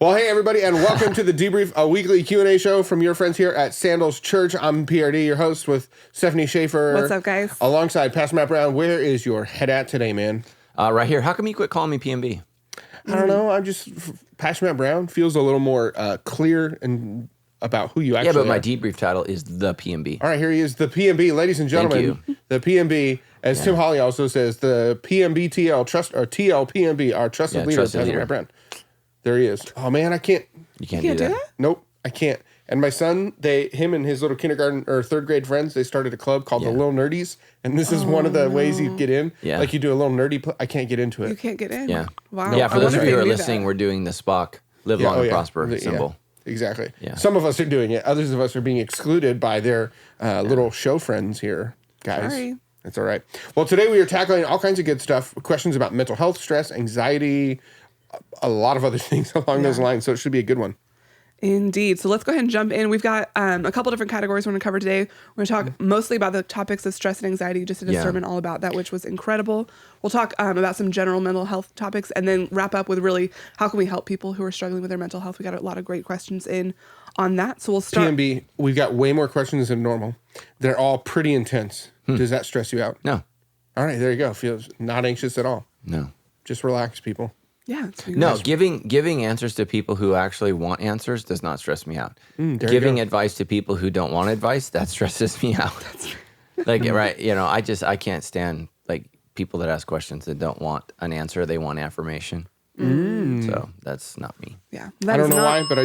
Well, hey, everybody, and welcome to the Debrief, a weekly Q&A show from your friends here at Sandals Church. I'm PRD, your host, with Stephanie Schaefer. What's up, guys? Alongside Pastor Matt Brown. Where is your head at today, man? Right here. How come you quit calling me PMB? I don't know. Pastor Matt Brown feels a little more clear and about who you actually are. Yeah, but my debrief title is the PMB. All right, here he is, the PMB. Ladies and gentlemen, the PMB, as Tim Hawley also says, the PMBTL, TLPMB, our trusted leader, Pastor Matt Brown. There he is. Oh, man, I can't. You can't do that? Nope, I can't. And my son, him and his little kindergarten or third grade friends, they started a club called the Little Nerdies. And this is one of the ways you get in. Yeah. Like you do a little nerdy, I can't get into it. You can't get in? Yeah. Wow. Yeah, for those of you who are listening, we're doing the Spock Live Long and Prosper symbol. Yeah, exactly. Yeah. Some of us are doing it. Others of us are being excluded by their little show friends here, guys. Sorry. That's all right. Well, today we are tackling all kinds of good stuff, questions about mental health, stress, anxiety, a lot of other things along those lines. So it should be a good one. Indeed. So let's go ahead and jump in. We've got a couple different categories we're going to cover today. We're going to talk mostly about the topics of stress and anxiety. You just did a sermon all about that, which was incredible. We'll talk about some general mental health topics and then wrap up with really how can we help people who are struggling with their mental health. We got a lot of great questions in on that. So we'll start. PMB, we've got way more questions than normal. They're all pretty intense. Does that stress you out? No. All right, there you go. Feels not anxious at all. No. Just relax, people. Yeah. No, giving answers to people who actually want answers does not stress me out. Giving advice to people who don't want advice, that stresses me out. That's right. I can't stand like people that ask questions that don't want an answer, they want affirmation. So that's not me. Yeah. I don't know why, but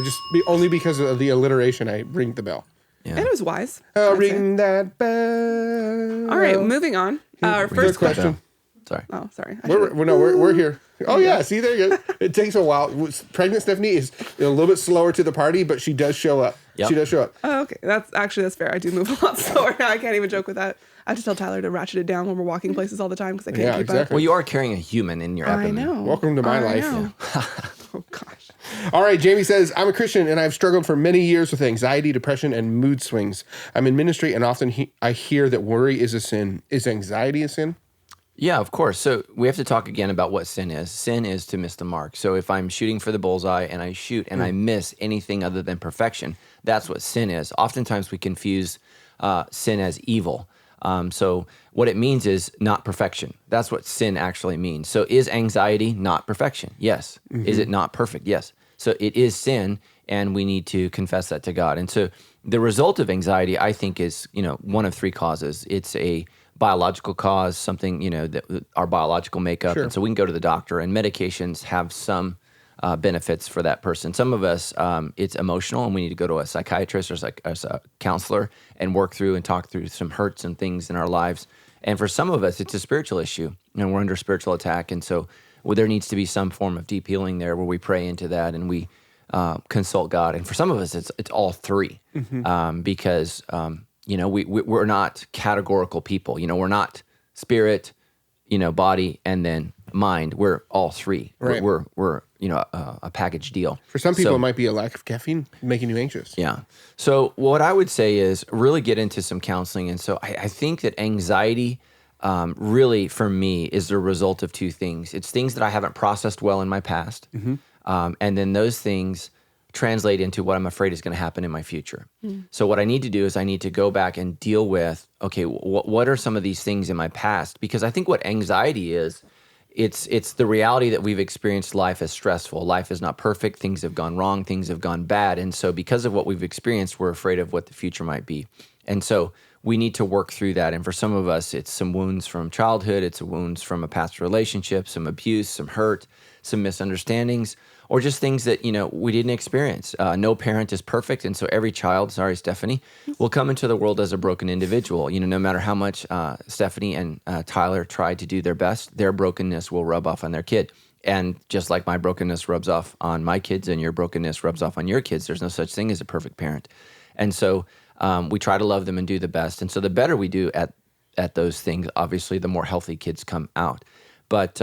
only because of the alliteration, I ring the bell. Yeah. It was wise. Ring that bell. All right, moving on. Our first question. Sorry. Oh, sorry. We're here. Oh, yeah. See, there you go. It takes a while. Pregnant Stephanie is a little bit slower to the party, but she does show up. Yep. She does show up. Oh, okay. That's fair. I do move a lot slower now. I can't even joke with that. I have to tell Tyler to ratchet it down when we're walking places all the time because I can't keep up. Well, you are carrying a human in your abdomen. I know. Welcome to my life. Oh, gosh. All right, Jamie says, I'm a Christian and I've struggled for many years with anxiety, depression, and mood swings. I'm in ministry and often I hear that worry is a sin. Is anxiety a sin? Yeah, of course. So we have to talk again about what sin is. Sin is to miss the mark. So if I'm shooting for the bullseye and I shoot and I miss anything other than perfection, that's what sin is. Oftentimes we confuse sin as evil. So what it means is not perfection. That's what sin actually means. So is anxiety not perfection? Yes. Is it not perfect? Yes. So it is sin, and we need to confess that to God. And so the result of anxiety, I think, is one of three causes. It's a biological cause, something that our biological makeup, Sure. and so we can go to the doctor. And medications have some benefits for that person. Some of us, it's emotional, and we need to go to a psychiatrist or a counselor and work through and talk through some hurts and things in our lives. And for some of us, it's a spiritual issue, and we're under spiritual attack. And so there needs to be some form of deep healing there where we pray into that and we consult God. And for some of us, it's all three because we're not categorical people. We're not spirit, body, and then mind. We're all three. Right. We're a package deal. For some people, it might be a lack of caffeine making you anxious. Yeah. So what I would say is really get into some counseling. And so I think that anxiety really, for me, is the result of two things. It's things that I haven't processed well in my past. And then those things translate into what I'm afraid is going to happen in my future. So what I need to do is I need to go back and deal with, okay, what are some of these things in my past? Because I think what anxiety is, it's the reality that we've experienced life as stressful. Life is not perfect. Things have gone wrong. Things have gone bad. And so because of what we've experienced, we're afraid of what the future might be. And so we need to work through that. And for some of us, it's some wounds from childhood. It's wounds from a past relationship, some abuse, some hurt, some misunderstandings, or just things that, we didn't experience. No parent is perfect. And so every child, sorry, Stephanie, will come into the world as a broken individual. No matter how much Stephanie and Tyler try to do their best, their brokenness will rub off on their kid. And just like my brokenness rubs off on my kids and your brokenness rubs off on your kids, there's no such thing as a perfect parent. And so we try to love them and do the best. And so the better we do at those things, obviously, the more healthy kids come out. But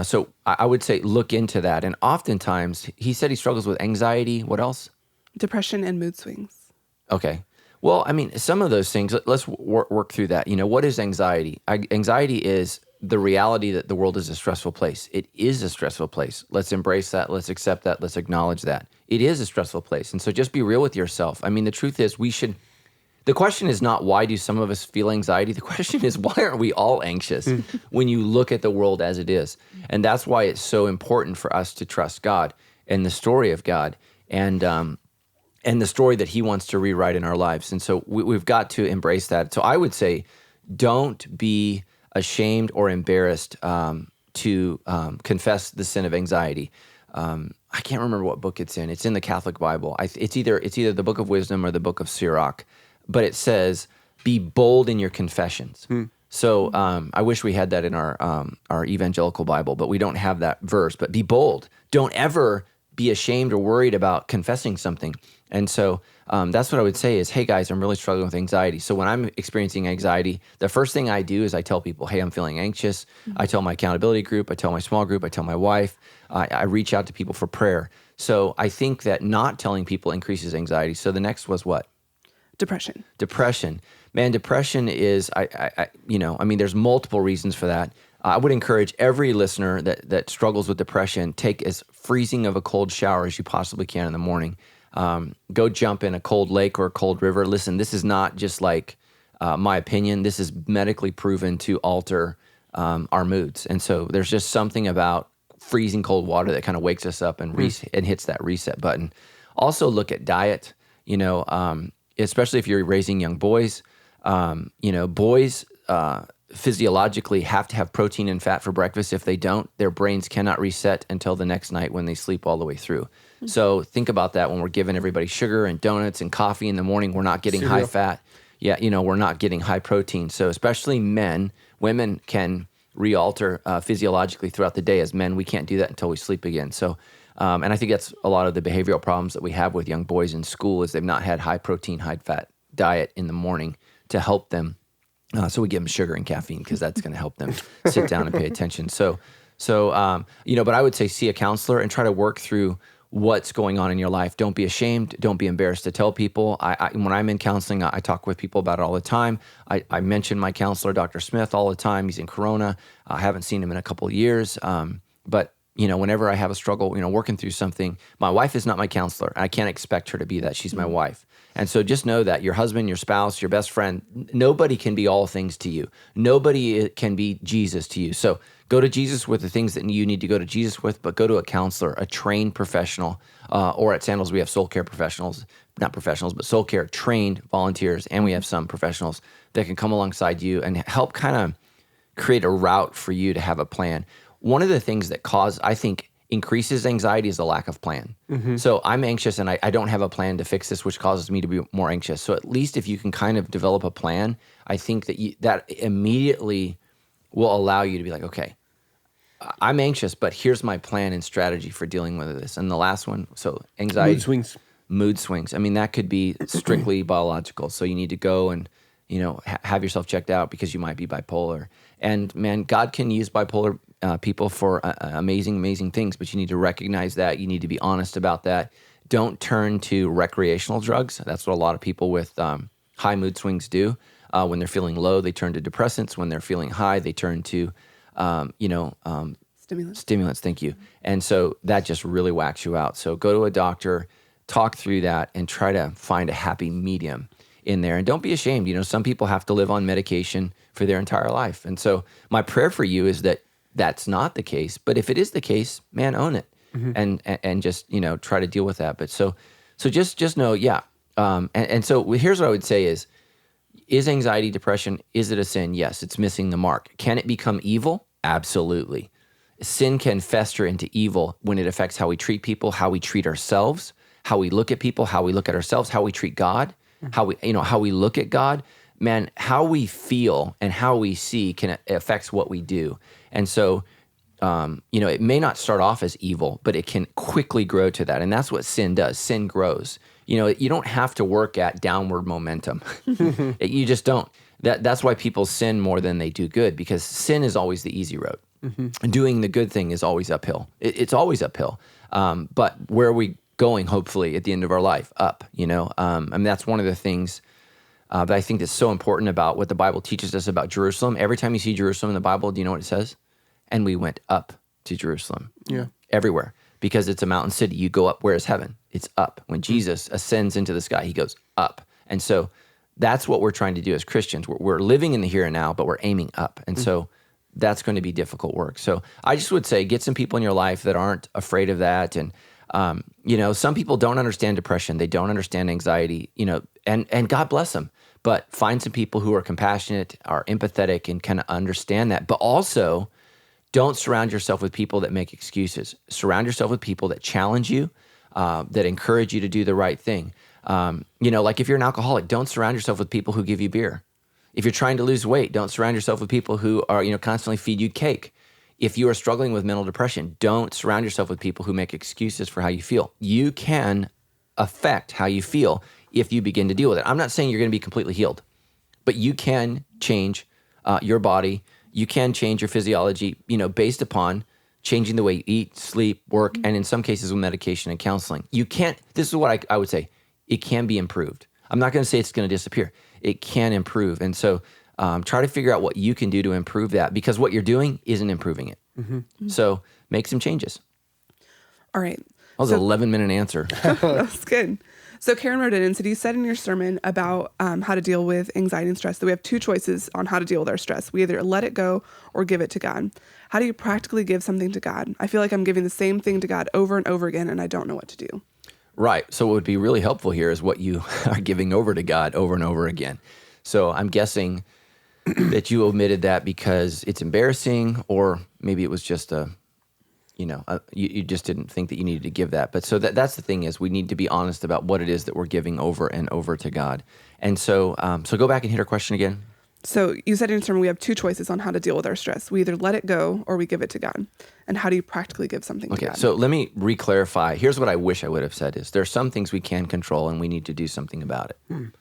so I would say look into that. And oftentimes, he said he struggles with anxiety. What else? Depression and mood swings. Okay. Well, some of those things, let's work through that. What is anxiety? Anxiety is the reality that the world is a stressful place. It is a stressful place. Let's embrace that. Let's accept that. Let's acknowledge that. It is a stressful place. And so just be real with yourself. I mean, the truth is the question is not why do some of us feel anxiety? The question is why aren't we all anxious when you look at the world as it is? And that's why it's so important for us to trust God and the story of God and the story that he wants to rewrite in our lives. And so we've got to embrace that. So I would say, don't be ashamed or embarrassed to confess the sin of anxiety. I can't remember what book it's in. It's in the Catholic Bible. It's either the Book of Wisdom or the Book of Sirach, but it says, "Be bold in your confessions." So I wish we had that in our evangelical Bible, but we don't have that verse. But be bold. Don't ever be ashamed or worried about confessing something. And so that's what I would say is, hey guys, I'm really struggling with anxiety. So when I'm experiencing anxiety, the first thing I do is I tell people, hey, I'm feeling anxious. I tell my accountability group, I tell my small group, I tell my wife, I reach out to people for prayer. So I think that not telling people increases anxiety. So the next was what? Depression. Man, depression is, there's multiple reasons for that. I would encourage every listener that struggles with depression, take as freezing of a cold shower as you possibly can in the morning. Go jump in a cold lake or a cold river. Listen, this is not just like my opinion. This is medically proven to alter our moods. And so there's just something about freezing cold water that kind of wakes us up and hits that reset button. Also look at diet, especially if you're raising young boys. Boys physiologically have to have protein and fat for breakfast. If they don't, their brains cannot reset until the next night when they sleep all the way through. So think about that when we're giving everybody sugar and donuts and coffee in the morning, we're not getting high fat. Yeah, we're not getting high protein. So especially men, women can re-alter physiologically throughout the day. As men, we can't do that until we sleep again. So, and I think that's a lot of the behavioral problems that we have with young boys in school is they've not had high protein, high fat diet in the morning to help them. So we give them sugar and caffeine because that's going to help them sit down and pay attention. So, but I would say see a counselor and try to work through what's going on in your life. Don't be ashamed. Don't be embarrassed to tell people. When I'm in counseling, I talk with people about it all the time. I mention my counselor, Dr. Smith, all the time. He's in Corona. I haven't seen him in a couple of years. But whenever I have a struggle, working through something, my wife is not my counselor. I can't expect her to be that. She's my wife. And so just know that your husband, your spouse, your best friend, nobody can be all things to you. Nobody can be Jesus to you. So go to Jesus with the things that you need to go to Jesus with, but go to a counselor, a trained professional, or at Sandals, we have soul care professionals, not professionals, but soul care trained volunteers. And we have some professionals that can come alongside you and help kind of create a route for you to have a plan. One of the things that increases anxiety is a lack of plan. So I'm anxious and I don't have a plan to fix this, which causes me to be more anxious. So at least if you can kind of develop a plan, I think that immediately will allow you to be like, okay, I'm anxious, but here's my plan and strategy for dealing with this. And the last one, so anxiety. Mood swings. I mean, that could be strictly biological. So you need to go and, have yourself checked out because you might be bipolar. And man, God can use bipolar people for amazing, amazing things, but you need to recognize that. You need to be honest about that. Don't turn to recreational drugs. That's what a lot of people with high mood swings do. When they're feeling low, they turn to depressants. When they're feeling high, they turn to, stimulants. Thank you. And so that just really whacks you out. So go to a doctor, talk through that, and try to find a happy medium in there. And don't be ashamed. Some people have to live on medication for their entire life. And so my prayer for you is that that's not the case. But if it is the case, man, own it and just, try to deal with that. But so just know, yeah. And so here's what I would say is anxiety, depression, is it a sin? Yes, it's missing the mark. Can it become evil? Absolutely. Sin can fester into evil when it affects how we treat people, how we treat ourselves, how we look at people, how we look at ourselves, how we treat God, how we look at God. Man, how we feel and how we see affects what we do. And so, it may not start off as evil, but it can quickly grow to that. And that's what sin does. Sin grows. You don't have to work at downward momentum. You just don't. That's why people sin more than they do good, because sin is always the easy road. Doing the good thing is always uphill. It's always uphill. But where are we going, hopefully, at the end of our life? Up, that's one of the things But I think that's so important about what the Bible teaches us about Jerusalem. Every time you see Jerusalem in the Bible, do you know what it says? And we went up to Jerusalem. Yeah. Everywhere. Because it's a mountain city. You go up, where is heaven? It's up. When Jesus ascends into the sky, he goes up. And so that's what we're trying to do as Christians. We're living in the here and now, but we're aiming up. And so that's going to be difficult work. So I just would say get some people in your life that aren't afraid of that. And, some people don't understand depression. They don't understand anxiety, and God bless them. But find some people who are compassionate, are empathetic, and kind of understand that. But also, don't surround yourself with people that make excuses. Surround yourself with people that challenge you, that encourage you to do the right thing. Like if you're an alcoholic, don't surround yourself with people who give you beer. If you're trying to lose weight, don't surround yourself with people who are, constantly feed you cake. If you are struggling with mental depression, don't surround yourself with people who make excuses for how you feel. You can affect how you feel if you begin to deal with it. I'm not saying you're going to be completely healed, but you can change your body. You can change your physiology, based upon changing the way you eat, sleep, work, and in some cases with medication and counseling. This is what I would say, it can be improved. I'm not going to say it's going to disappear. It can improve. And so try to figure out what you can do to improve that, because what you're doing isn't improving it. Mm-hmm. So make some changes. All right. That was an 11-minute answer. That's good. So Karen wrote in and said, you said in your sermon about how to deal with anxiety and stress that we have two choices on how to deal with our stress. We either let it go or give it to God. How do you practically give something to God? I feel like I'm giving the same thing to God over and over again, and I don't know what to do. Right. So what would be really helpful here is what you are giving over to God over and over again. So I'm guessing that you omitted that because it's embarrassing, or maybe it was just you just didn't think that you needed to give that. But so that's the thing, is we need to be honest about what it is that we're giving over and over to God. And so go back and hit our question again. So you said in your sermon we have two choices on how to deal with our stress. We either let it go or we give it to God. And how do you practically give something to God? Okay, so let me re-clarify. Here's what I wish I would have said is there are some things we can control and we need to do something about it.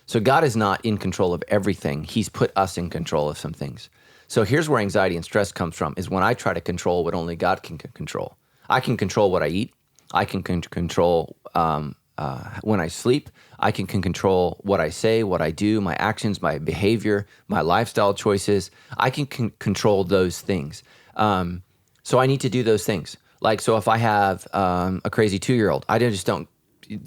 So God is not in control of everything. He's put us in control of some things. So here's where anxiety and stress comes from, is when I try to control what only God can control. I can control what I eat. I can control when I sleep. I can control what I say, what I do, my actions, my behavior, my lifestyle choices. I can control those things. So I need to do those things. Like, so if I have a crazy 2-year-old, I just don't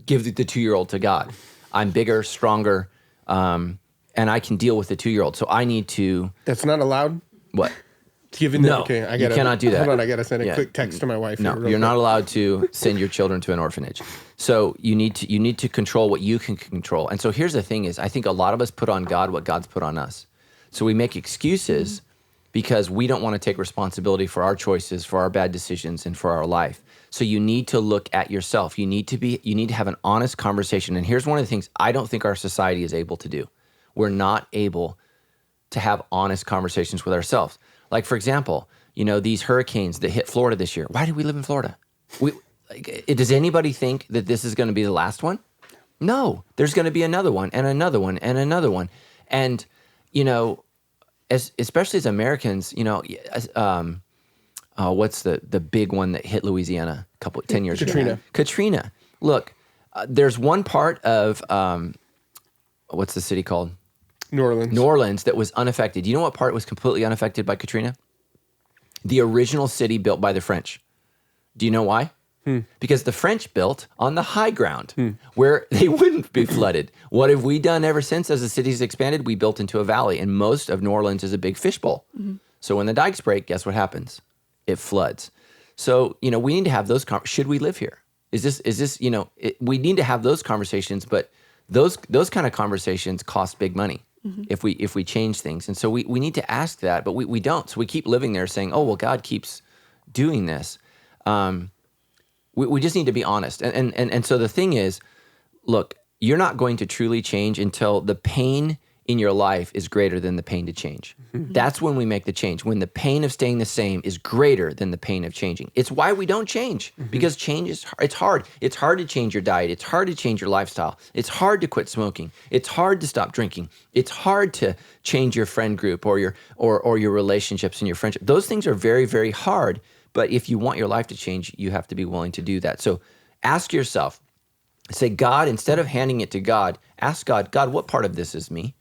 give the 2-year-old to God. I'm bigger, stronger, and I can deal with the 2-year-old. So I need to... That's not allowed? What? No, you cannot do that. Hold on, I got to send a quick text to my wife. No, you're not allowed to send your children to an orphanage. So you need to control what you can control. And so here's the thing is, I think a lot of us put on God what God's put on us. So we make excuses because we don't want to take responsibility for our choices, for our bad decisions, and for our life. So you need to look at yourself. You need to have an honest conversation. And here's one of the things I don't think our society is able to do. We're not able to have honest conversations with ourselves. Like, for example, these hurricanes that hit Florida this year. Why do we live in Florida? Does anybody think that this is going to be the last one? No, there's going to be another one and another one and another one. And, especially as Americans, what's the big one that hit Louisiana 10 years ago? Katrina. Look, there's one part of, what's the city called? New Orleans that was unaffected. You know what part was completely unaffected by Katrina? The original city built by the French. Do you know why? Because the French built on the high ground where they wouldn't be flooded. What have we done ever since as the city's expanded? We built into a valley, and most of New Orleans is a big fishbowl. So when the dikes break, guess what happens? It floods. So, we need to have those should we live here? Is this we need to have those conversations, but those kind of conversations cost big money. If we change things. And so we need to ask that, but we don't. So we keep living there saying, oh, well, God keeps doing this. We just need to be honest. And so the thing is, look, you're not going to truly change until the pain in your life is greater than the pain to change. That's when we make the change, when the pain of staying the same is greater than the pain of changing. It's why we don't change, because change it's hard. It's hard to change your diet. It's hard to change your lifestyle. It's hard to quit smoking. It's hard to stop drinking. It's hard to change your friend group or your relationships and your friendship. Those things are very, very hard. But if you want your life to change, you have to be willing to do that. So ask yourself, say, God, instead of handing it to God, ask God, God, what part of this is me?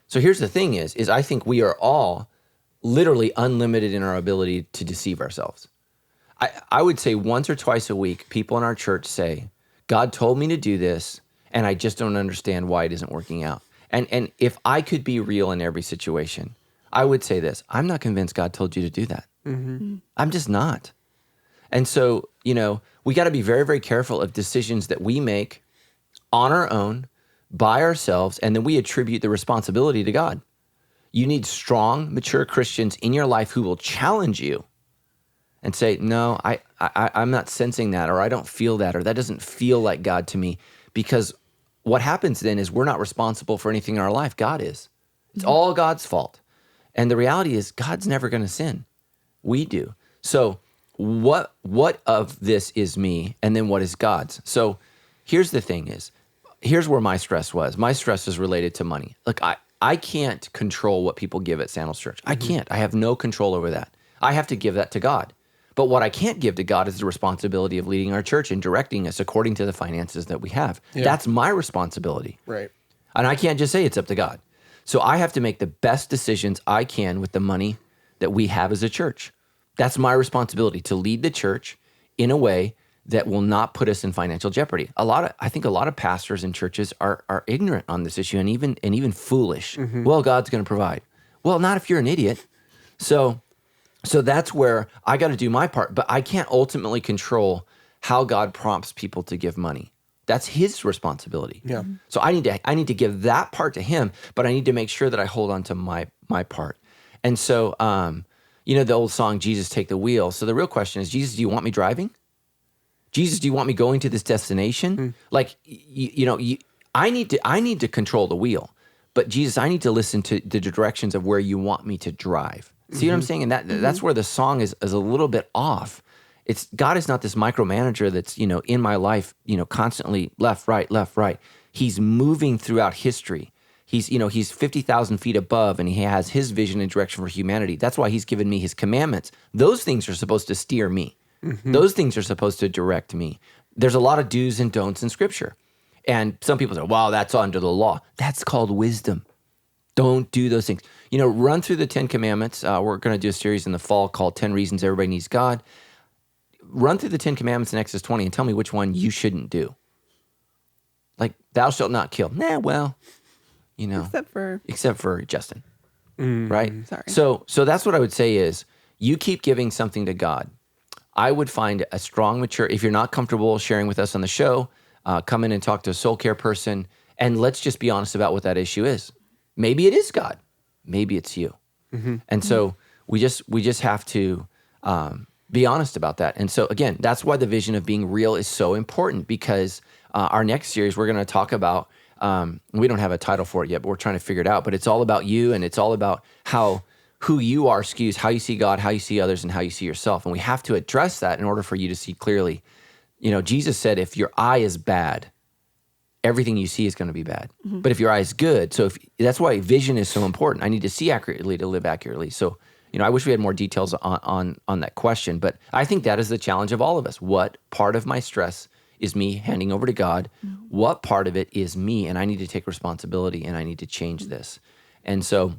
So here's the thing is I think we are all literally unlimited in our ability to deceive ourselves. I would say once or twice a week, people in our church say, God told me to do this, and I just don't understand why it isn't working out. And if I could be real in every situation, I would say this, I'm not convinced God told you to do that. I'm just not. And so, we got to be very, very careful of decisions that we make on our own, by ourselves, and then we attribute the responsibility to God. You need strong, mature Christians in your life who will challenge you and say, no, I'm not sensing that, or I don't feel that, or that doesn't feel like God to me. Because what happens then is we're not responsible for anything in our life. God is. It's all God's fault. And the reality is God's never going to sin. We do. So what of this is me, and then what is God's? So here's the thing is, here's where my stress was. My stress is related to money. Look, I can't control what people give at Sandals Church. I can't. I have no control over that. I have to give that to God. But what I can't give to God is the responsibility of leading our church and directing us according to the finances that we have. Yeah. That's my responsibility. Right. And I can't just say it's up to God. So I have to make the best decisions I can with the money that we have as a church. That's my responsibility, to lead the church in a way that will not put us in financial jeopardy. I think a lot of pastors and churches are ignorant on this issue and even foolish. Well, God's going to provide. Well, not if you're an idiot. So that's where I got to do my part, but I can't ultimately control how God prompts people to give money. That's his responsibility. Yeah. So I need to give that part to him, but I need to make sure that I hold on to my part. And so, the old song, Jesus, Take the Wheel. So the real question is, Jesus, do you want me driving? Jesus, do you want me going to this destination? Like, I need to control the wheel, but Jesus, I need to listen to the directions of where you want me to drive. See what I'm saying? And that's where the song is a little bit off. It's God is not this micromanager that's, in my life, constantly left, right. He's moving throughout history. He's 50,000 feet above, and he has his vision and direction for humanity. That's why he's given me his commandments. Those things are supposed to steer me. Those things are supposed to direct me. There's a lot of do's and don'ts in Scripture. And some people say, wow, that's under the law. That's called wisdom. Don't do those things. Run through the 10 Commandments. We're going to do a series in the fall called 10 Reasons Everybody Needs God. Run through the 10 Commandments in Exodus 20 and tell me which one you shouldn't do. Like, thou shalt not kill. Except for Justin, right? Sorry. So that's what I would say is, you keep giving something to God. I would find a strong, mature, if you're not comfortable sharing with us on the show, come in and talk to a soul care person, and let's just be honest about what that issue is. Maybe it is God. Maybe it's you. And so we just have to be honest about that. And so again, that's why the vision of being real is so important, because our next series, we're going to talk about, we don't have a title for it yet, but we're trying to figure it out, but it's all about you, and it's all about who you are skews how you see God, how you see others, and how you see yourself. And we have to address that in order for you to see clearly. Jesus said, if your eye is bad, everything you see is going to be bad. But if your eye is good, that's why vision is so important. I need to see accurately to live accurately. So, I wish we had more details on that question, but I think that is the challenge of all of us. What part of my stress is me handing over to God? What part of it is me? And I need to take responsibility, and I need to change this. And so,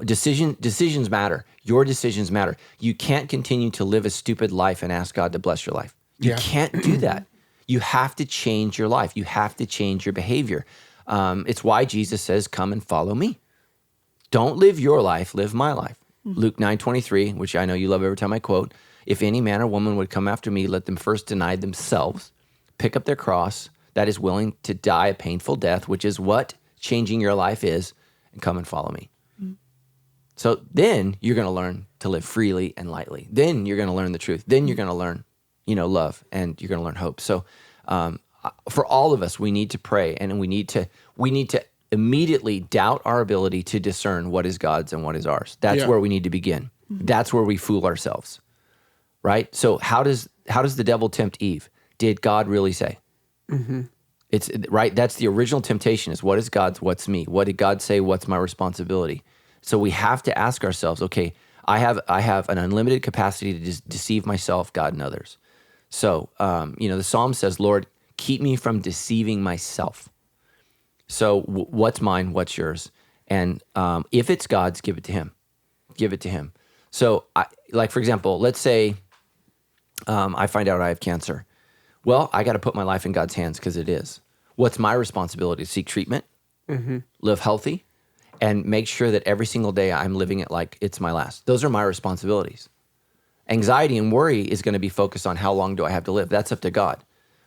decisions matter. Your decisions matter. You can't continue to live a stupid life and ask God to bless your life. You can't do that. You have to change your life. You have to change your behavior. It's why Jesus says, come and follow me. Don't live your life, live my life. Luke 9:23, which I know you love every time I quote, if any man or woman would come after me, let them first deny themselves, pick up their cross, that is willing to die a painful death, which is what changing your life is, and come and follow me. So then you're going to learn to live freely and lightly. Then you're going to learn the truth. Then you're going to learn, love, and you're going to learn hope. So for all of us, we need to pray, and we need to immediately doubt our ability to discern what is God's and what is ours. That's where we need to begin. That's where we fool ourselves, right? So how does the devil tempt Eve? Did God really say? It's right. That's the original temptation: is what is God's, what's me? What did God say? What's my responsibility? So we have to ask ourselves, okay, I have an unlimited capacity to deceive myself, God, and others. So, the Psalm says, Lord, keep me from deceiving myself. So what's mine? What's yours? And if it's God's, give it to him. Give it to him. So like, for example, let's say I find out I have cancer. Well, I got to put my life in God's hands because it is. What's my responsibility? To seek treatment, live healthy, and make sure that every single day I'm living it like it's my last. Those are my responsibilities. Anxiety and worry is going to be focused on how long do I have to live. That's up to God.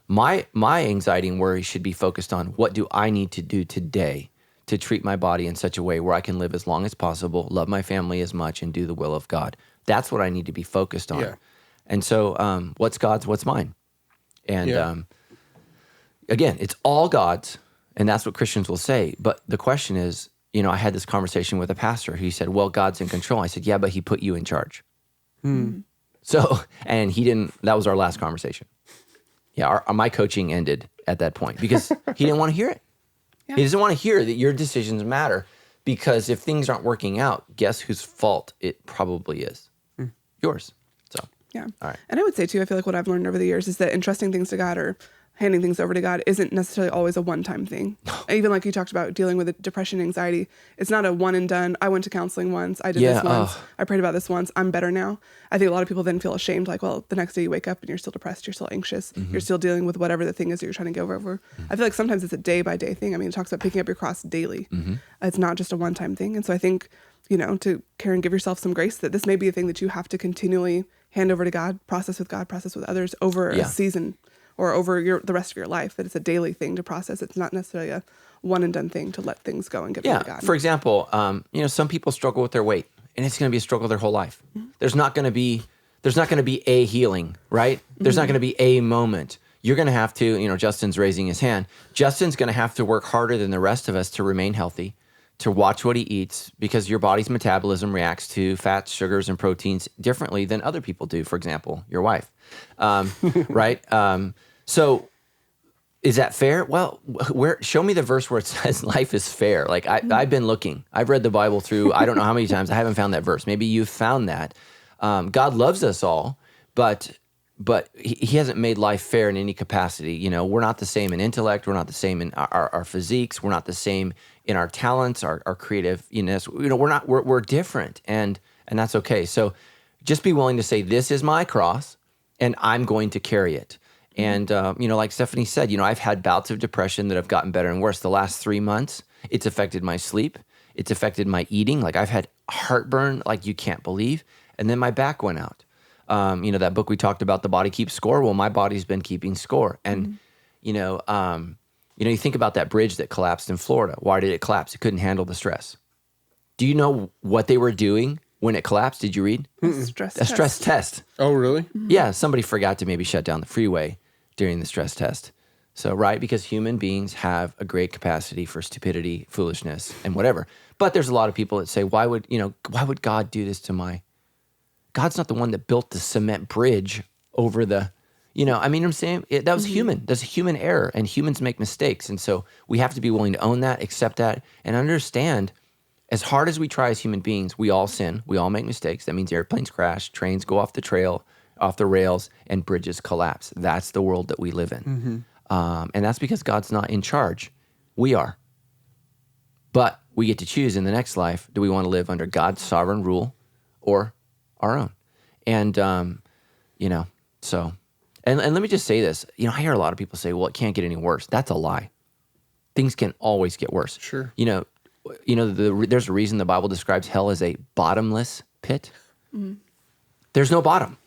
My anxiety and worry should be focused on what do I need to do today to treat my body in such a way where I can live as long as possible, love my family as much, and do the will of God. That's what I need to be focused on. Yeah. And so what's God's, what's mine? And again, it's all God's, and that's what Christians will say. But the question is, I had this conversation with a pastor. He said, well, God's in control. I said, yeah, but he put you in charge. So, and he didn't, that was our last conversation. Yeah, my coaching ended at that point because he didn't want to hear it. Yeah. He doesn't want to hear that your decisions matter, because if things aren't working out, guess whose fault it probably is? Yours. So, yeah. All right. And I would say too, I feel like what I've learned over the years is that entrusting things to God or handing things over to God isn't necessarily always a one-time thing. Even like you talked about dealing with depression, anxiety, it's not a one and done. I went to counseling once. I did this once. I prayed about this once. I'm better now. I think a lot of people then feel ashamed. Like, well, the next day you wake up and you're still depressed. You're still anxious. You're still dealing with whatever the thing is that you're trying to go over. I feel like sometimes it's a day by day thing. I mean, it talks about picking up your cross daily. It's not just a one-time thing. And so I think, to Karen, give yourself some grace that this may be a thing that you have to continually hand over to God, process with others over a season or over the rest of your life, that it's a daily thing to process. It's not necessarily a one and done thing to let things go and give them to God. For example, some people struggle with their weight, and it's going to be a struggle their whole life. There's not going to be a healing, right? There's not going to be a moment. You're going to have to, Justin's raising his hand. Justin's going to have to work harder than the rest of us to remain healthy, to watch what he eats, because your body's metabolism reacts to fats, sugars, and proteins differently than other people do. For example, your wife, right? So is that fair? Well, show me the verse where it says life is fair. Like I've been looking. I've read the Bible through, I don't know how many times. I haven't found that verse. Maybe you've found that. God loves us all, but he hasn't made life fair in any capacity. We're not the same in intellect. We're not the same in our physiques. We're not the same in our talents, our creativeness. We're different, and that's okay. So just be willing to say, this is my cross, and I'm going to carry it. And, like Stephanie said, I've had bouts of depression that have gotten better and worse. The last 3 months, it's affected my sleep. It's affected my eating. Like I've had heartburn like you can't believe. And then my back went out. That book we talked about, The Body Keeps Score. Well, my body's been keeping score. And, you think about that bridge that collapsed in Florida. Why did it collapse? It couldn't handle the stress. Do you know what they were doing when it collapsed? Did you read? A stress test. Oh, really? Yeah, somebody forgot to maybe shut down the freeway during the stress test. So, right, because human beings have a great capacity for stupidity, foolishness, and whatever. But there's a lot of people that say, why would God do this to my... God's not the one that built the cement bridge over the... I'm saying? That was human. That's a human error, and humans make mistakes. And so we have to be willing to own that, accept that, and understand, as hard as we try as human beings, we all sin. We all make mistakes. That means airplanes crash, trains go off the rails, and bridges collapse. That's the world that we live in. And that's because God's not in charge. We are. But we get to choose in the next life, do we want to live under God's sovereign rule or our own? And, so... And let me just say this. I hear a lot of people say, well, it can't get any worse. That's a lie. Things can always get worse. Sure. There's a reason the Bible describes hell as a bottomless pit. There's no bottom.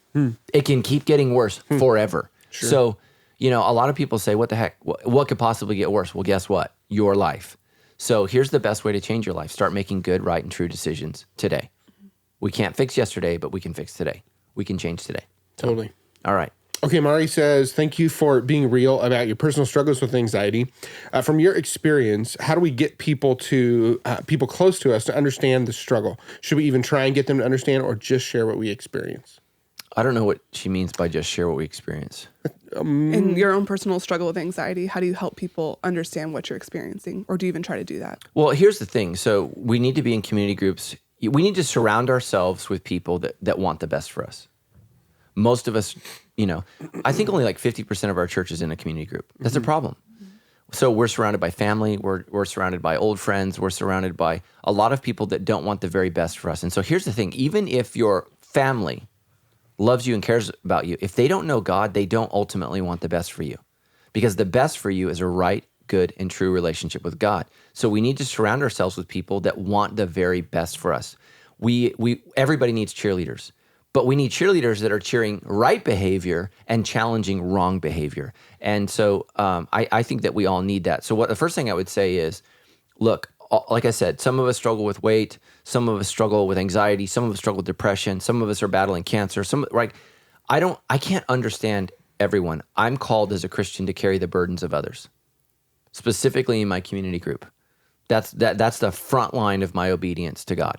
It can keep getting worse forever. Sure. So, a lot of people say, what the heck? What could possibly get worse? Well, guess what? Your life. So here's the best way to change your life. Start making good, right, and true decisions today. We can't fix yesterday, but we can fix today. We can change today. Totally. All right. Okay, Mari says, thank you for being real about your personal struggles with anxiety. From your experience, how do we get people close to us to understand the struggle? Should we even try and get them to understand, or just share what we experience? I don't know what she means by just share what we experience. In your own personal struggle with anxiety, how do you help people understand what you're experiencing? Or do you even try to do that? Well, here's the thing. So we need to be in community groups. We need to surround ourselves with people that want the best for us. Most of us, I think only like 50% of our church is in a community group. That's a problem. So we're surrounded by family, we're surrounded by old friends, we're surrounded by a lot of people that don't want the very best for us. And so here's the thing, even if your family loves you and cares about you, if they don't know God, they don't ultimately want the best for you. Because the best for you is a right, good, and true relationship with God. So we need to surround ourselves with people that want the very best for us. Everybody needs cheerleaders, but we need cheerleaders that are cheering right behavior and challenging wrong behavior. And so I think that we all need that. So the first thing I would say is, look, like I said, some of us struggle with weight, some of us struggle with anxiety, some of us struggle with depression, some of us are battling cancer. I can't understand everyone. I'm called as a Christian to carry the burdens of others, specifically in my community group. That's the front line of my obedience to God.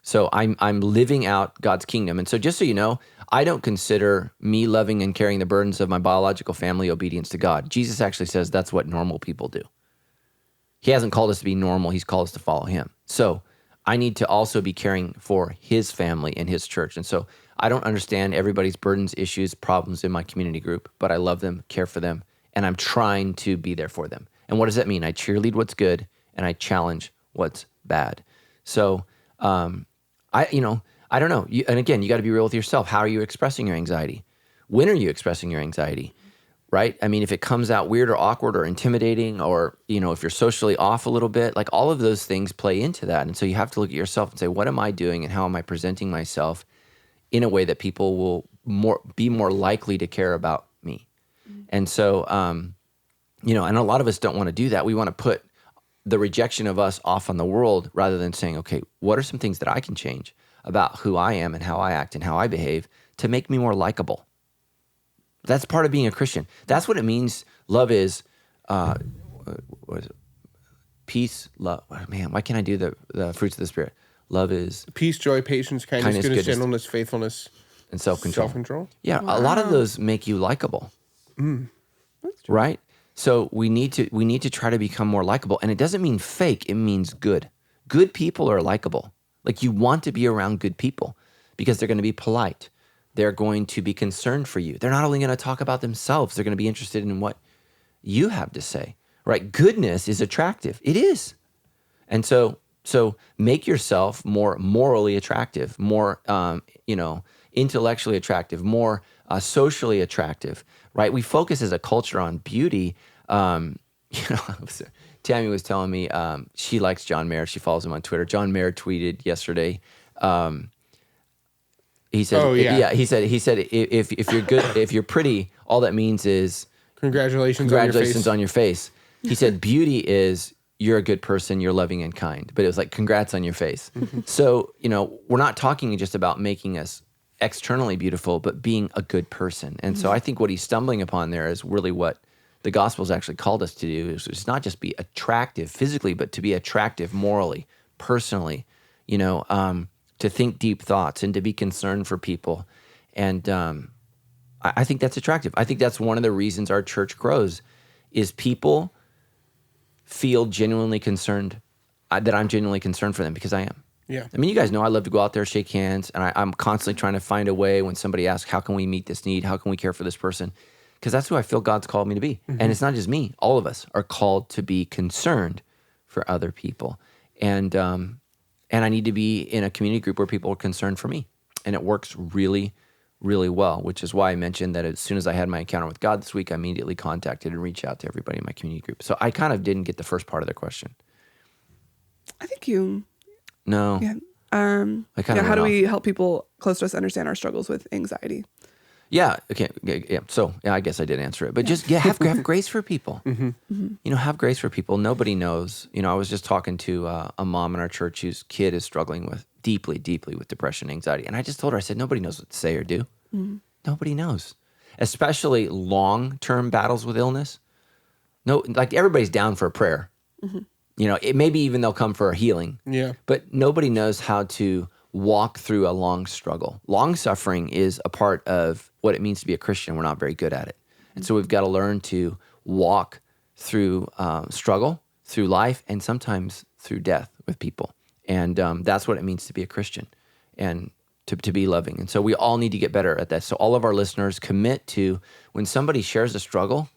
So I'm living out God's kingdom. And so just so you know, I don't consider me loving and carrying the burdens of my biological family obedience to God. Jesus actually says that's what normal people do. He hasn't called us to be normal. He's called us to follow him. So I need to also be caring for his family and his church. And so I don't understand everybody's burdens, issues, problems in my community group, but I love them, care for them, and I'm trying to be there for them. And what does that mean? I cheerlead what's good and I challenge what's bad. So, I don't know. And again, you got to be real with yourself. How are you expressing your anxiety? When are you expressing your anxiety? Right? I mean, if it comes out weird or awkward or intimidating, or, if you're socially off a little bit, like all of those things play into that. And so you have to look at yourself and say, what am I doing and how am I presenting myself in a way that people will be more likely to care about me? Mm-hmm. And so, and a lot of us don't want to do that. We want to put the rejection of us off on the world rather than saying, okay, what are some things that I can change about who I am and how I act and how I behave to make me more likable? That's part of being a Christian. That's what it means. Love is, what is it? Peace, love. Man, why can't I do the fruits of the Spirit? Love is peace, joy, patience, kindness, goodness, gentleness, faithfulness, and self-control. Self-control. Yeah, wow. A lot of those make you likable, right? So we need to try to become more likable, and it doesn't mean fake. It means good. Good people are likable. Like, you want to be around good people because they're going to be polite. They're going to be concerned for you. They're not only going to talk about themselves, they're going to be interested in what you have to say, right? Goodness is attractive. It is. And so make yourself more morally attractive, more, intellectually attractive, more socially attractive, right? We focus as a culture on beauty. Tammy was telling me she likes John Mayer. She follows him on Twitter. John Mayer tweeted yesterday. He said, "Oh yeah, He said if you're good, if you're pretty, all that means is congratulations on your face." He said, "Beauty is you're a good person, you're loving and kind." But it was like, "Congrats on your face." So we're not talking just about making us externally beautiful, but being a good person. And so I think what he's stumbling upon there is really what the gospel's actually called us to do. Is not just be attractive physically, but to be attractive morally, personally, to think deep thoughts and to be concerned for people. And I think that's attractive. I think that's one of the reasons our church grows is people feel genuinely concerned, that I'm genuinely concerned for them, because I am. Yeah. I mean, you guys know I love to go out there, shake hands, and I'm constantly trying to find a way when somebody asks, how can we meet this need? How can we care for this person? Because that's who I feel God's called me to be. Mm-hmm. And it's not just me. All of us are called to be concerned for other people. And I need to be in a community group where people are concerned for me. And it works really, really well, which is why I mentioned that as soon as I had my encounter with God this week, I immediately contacted and reached out to everybody in my community group. So I kind of didn't get the first part of the question. I think you... No. Yeah. How do we help people close to us understand our struggles with anxiety? Yeah. Okay. Yeah. So I guess I did answer it, but just have grace for people. Mm-hmm. Mm-hmm. Have grace for people. Nobody knows. I was just talking to a mom in our church whose kid is struggling with deeply, deeply with depression and anxiety. And I just told her, I said, nobody knows what to say or do. Mm-hmm. Nobody knows, especially long-term battles with illness. No, like everybody's down for a prayer. Mm-hmm. It maybe even they'll come for a healing. Yeah. But nobody knows how to walk through a long struggle. Long suffering is a part of what it means to be a Christian. We're not very good at it. And so we've got to learn to walk through struggle, through life, and sometimes through death with people. And that's what it means to be a Christian. And to be loving. And so we all need to get better at that. So all of our listeners, commit to, when somebody shares a struggle,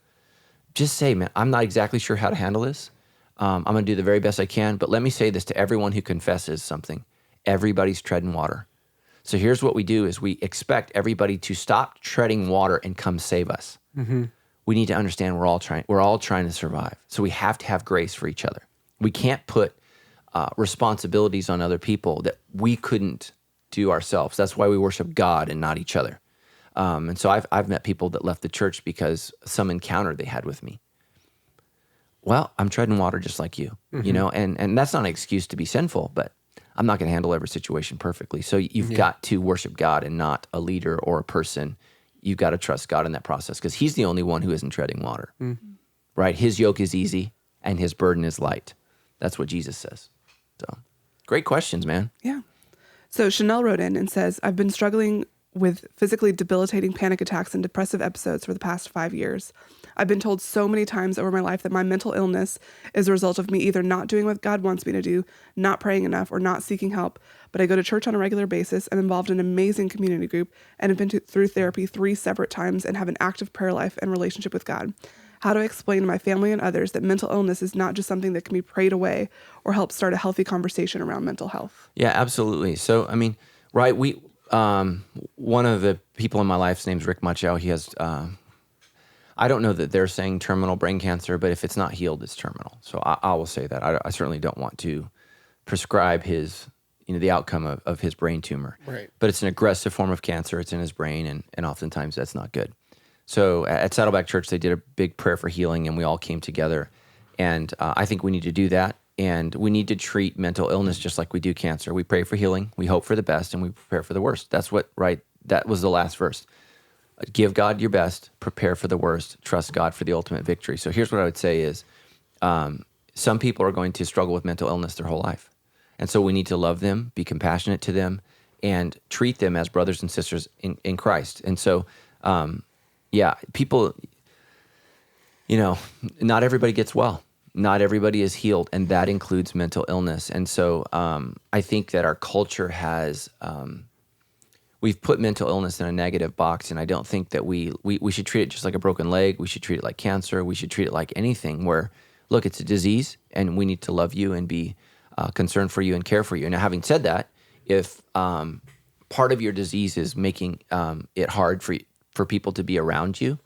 just say, man, I'm not exactly sure how to handle this. I'm going to do the very best I can. But let me say this to everyone who confesses something. Everybody's treading water. So here's what we do is we expect everybody to stop treading water and come save us. Mm-hmm. We need to understand we're all trying to survive. So we have to have grace for each other. We can't put responsibilities on other people that we couldn't do ourselves. That's why we worship God and not each other. And so I've met people that left the church because some encounter they had with me. Well, I'm treading water just like you, you know, and that's not an excuse to be sinful, but I'm not going to handle every situation perfectly. So you've got to worship God and not a leader or a person. You've got to trust God in that process because he's the only one who isn't treading water, right? His yoke is easy and his burden is light. That's what Jesus says. So great questions, man. Yeah. So Chanel wrote in and says, I've been struggling with physically debilitating panic attacks and depressive episodes for the past 5 years. I've been told so many times over my life that my mental illness is a result of me either not doing what God wants me to do, not praying enough, or not seeking help. But I go to church on a regular basis. I'm involved in an amazing community group and have been through therapy 3 separate times and have an active prayer life and relationship with God. How do I explain to my family and others that mental illness is not just something that can be prayed away or help start a healthy conversation around mental health? Yeah, absolutely. So, I mean, right, one of the people in my life's name's Rick Muchow. He has, I don't know that they're saying terminal brain cancer, but if it's not healed, it's terminal. So I will say that. I certainly don't want to prescribe his, the outcome of his brain tumor. Right. But it's an aggressive form of cancer. It's in his brain, and oftentimes that's not good. So at Saddleback Church, they did a big prayer for healing, and we all came together. And I think we need to do that. And we need to treat mental illness just like we do cancer. We pray for healing, we hope for the best, and we prepare for the worst. That's what, right? That was the last verse. Give God your best, prepare for the worst, trust God for the ultimate victory. So here's what I would say is, some people are going to struggle with mental illness their whole life. And so we need to love them, be compassionate to them, and treat them as brothers and sisters in Christ. And so, people, not everybody gets well. Not everybody is healed, and that includes mental illness. And so I think that our culture has, we've put mental illness in a negative box, and I don't think that we should treat it just like a broken leg. We should treat it like cancer. We should treat it like anything where, look, it's a disease, and we need to love you and be concerned for you and care for you. Now, having said that, if part of your disease is making it hard for people to be around you,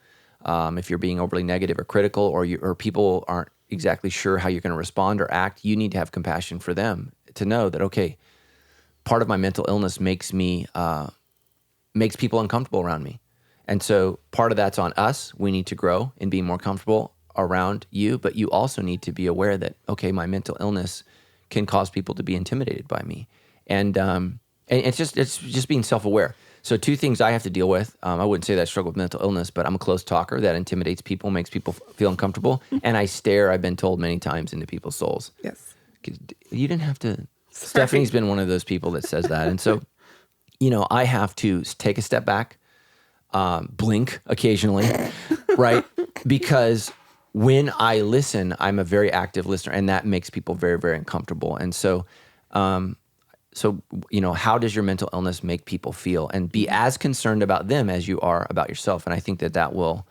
if you're being overly negative or critical, or people aren't exactly sure how you're going to respond or act, you need to have compassion for them to know that, okay, part of my mental illness makes people uncomfortable around me. And so part of that's on us. We need to grow and be more comfortable around you, but you also need to be aware that, okay, my mental illness can cause people to be intimidated by me. And it's just being self-aware. So 2 things I have to deal with. I wouldn't say that I struggle with mental illness, but I'm a close talker. That intimidates people, makes people feel uncomfortable. And I stare, I've been told many times, into people's souls. Yes. You didn't have to. Stephanie's been one of those people that says that. And so, I have to take a step back, blink occasionally, right? Because when I listen, I'm a very active listener, and that makes people very, very uncomfortable. And so, how does your mental illness make people feel? And be as concerned about them as you are about yourself. And I think that will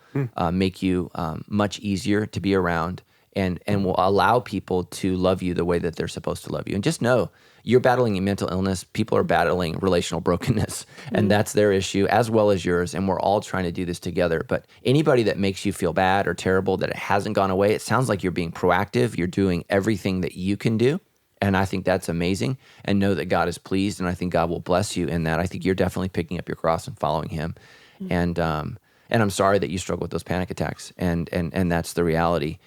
make you much easier to be around, and will allow people to love you the way that they're supposed to love you. And just know, you're battling a mental illness. People are battling relational brokenness, and that's their issue as well as yours. And we're all trying to do this together. But anybody that makes you feel bad or terrible, that it hasn't gone away, it sounds like you're being proactive. You're doing everything that you can do. And I think that's amazing. And know that God is pleased, and I think God will bless you in that. I think you're definitely picking up your cross and following Him. And I'm sorry that you struggle with those panic attacks, and that's the reality.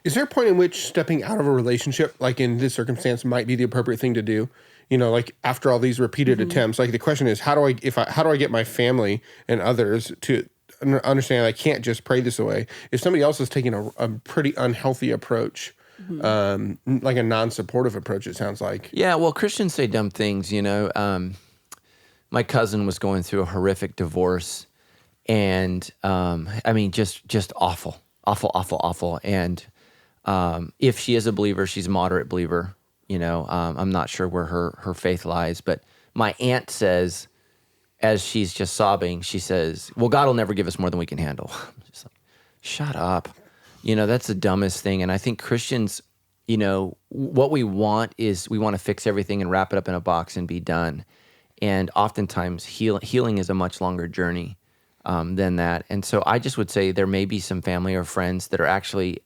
Is there a point in which stepping out of a relationship, like in this circumstance, might be the appropriate thing to do? Like after all these repeated attempts, like the question is, how do I get my family and others to understand I can't just pray this away? If somebody else is taking a pretty unhealthy approach, like a non-supportive approach, it sounds like. Yeah, well, Christians say dumb things, My cousin was going through a horrific divorce, and just awful. And if she is a believer, she's a moderate believer. I'm not sure where her faith lies, but my aunt says, as she's just sobbing, she says, well, God will never give us more than we can handle. I'm just like, shut up. That's the dumbest thing. And I think Christians, what we want is we want to fix everything and wrap it up in a box and be done. And oftentimes healing is a much longer journey than that. And so I just would say there may be some family or friends that are actually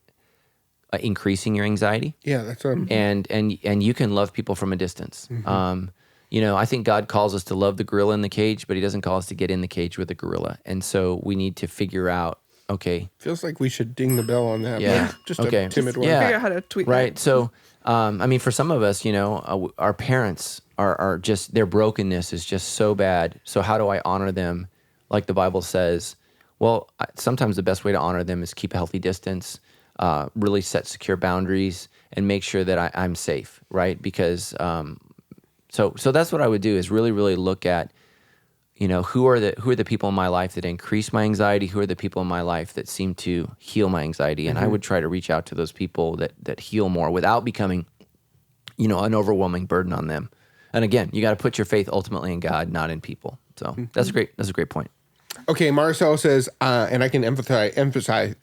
increasing your anxiety. Yeah, that's right. And you can love people from a distance. I think God calls us to love the gorilla in the cage, but he doesn't call us to get in the cage with the gorilla. And so we need to figure out, okay. Feels like we should ding the bell on that. Yeah. Just okay. a timid one. Figure out how to tweak right. that. So, for some of us, our parents are just, their brokenness is just so bad. So how do I honor them? Like the Bible says, well, sometimes the best way to honor them is keep a healthy distance, really set secure boundaries, and make sure that I'm safe, right? Because so that's what I would do, is really, really look at, who are the people in my life that increase my anxiety? Who are the people in my life that seem to heal my anxiety? And I would try to reach out to those people that heal more without becoming, an overwhelming burden on them. And again, you got to put your faith ultimately in God, not in people. So that's a great point. Okay, Marcel says, and I can empathize.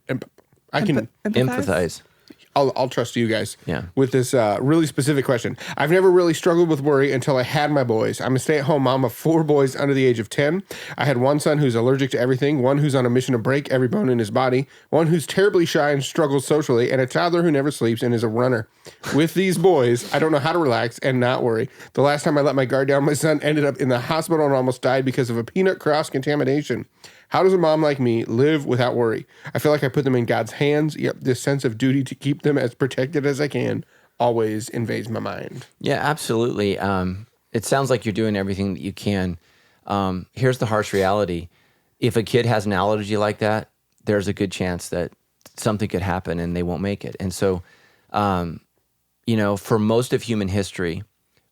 I'll trust you guys with this really specific question. I've never really struggled with worry until I had my boys. I'm a stay-at-home mom of 4 boys under the age of 10. I had one son who's allergic to everything, one who's on a mission to break every bone in his body, one who's terribly shy and struggles socially, and a toddler who never sleeps and is a runner. With these boys, I don't know how to relax and not worry. The last time I let my guard down, my son ended up in the hospital and almost died because of a peanut cross-contamination. How does a mom like me live without worry? I feel like I put them in God's hands, yet this sense of duty to keep them as protected as I can always invades my mind. Yeah, absolutely. It sounds like you're doing everything that you can. Here's the harsh reality. If a kid has an allergy like that, there's a good chance that something could happen and they won't make it. And so, for most of human history,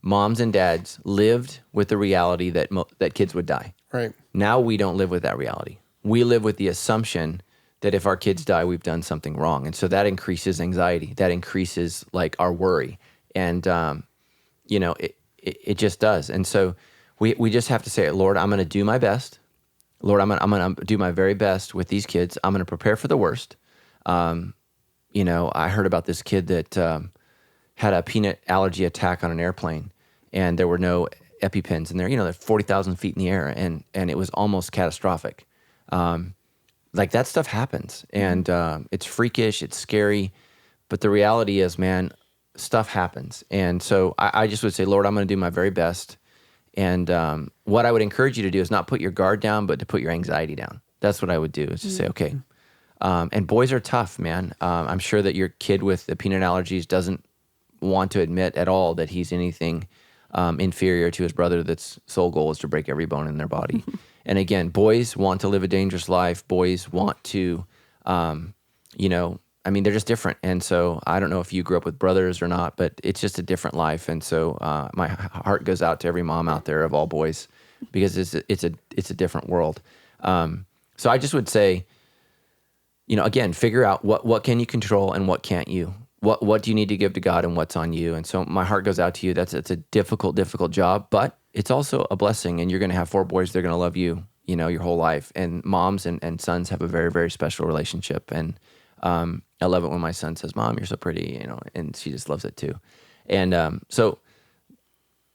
moms and dads lived with the reality that that kids would die. Right. Now we don't live with that reality. We live with the assumption that if our kids die, we've done something wrong. And so that increases anxiety. That increases our worry. And, it just does. And so we just have to say, Lord, I'm going to do my best. Lord, I'm going to do my very best with these kids. I'm going to prepare for the worst. I heard about this kid that had a peanut allergy attack on an airplane, and there were no EpiPens in there. They're 40,000 feet in the air, and it was almost catastrophic. That stuff happens, and it's freakish, it's scary, but the reality is, man, stuff happens. And so I just would say, Lord, I'm going to do my very best. And what I would encourage you to do is not put your guard down, but to put your anxiety down. That's what I would do, is to say, okay. And boys are tough, man. I'm sure that your kid with the peanut allergies doesn't want to admit at all that he's anything inferior to his brother that's sole goal is to break every bone in their body. And again, boys want to live a dangerous life. Boys want to, they're just different. And so I don't know if you grew up with brothers or not, but it's just a different life. And so my heart goes out to every mom out there of all boys, because it's a different world. So I just would say, again, figure out what can you control and what can't you. What do you need to give to God and what's on you? And so my heart goes out to you. It's a difficult job, but it's also a blessing. And you're going to have 4 boys. They're going to love you, your whole life. And moms and sons have a very, very special relationship. And I love it when my son says, "Mom, you're so pretty," and she just loves it too. And so,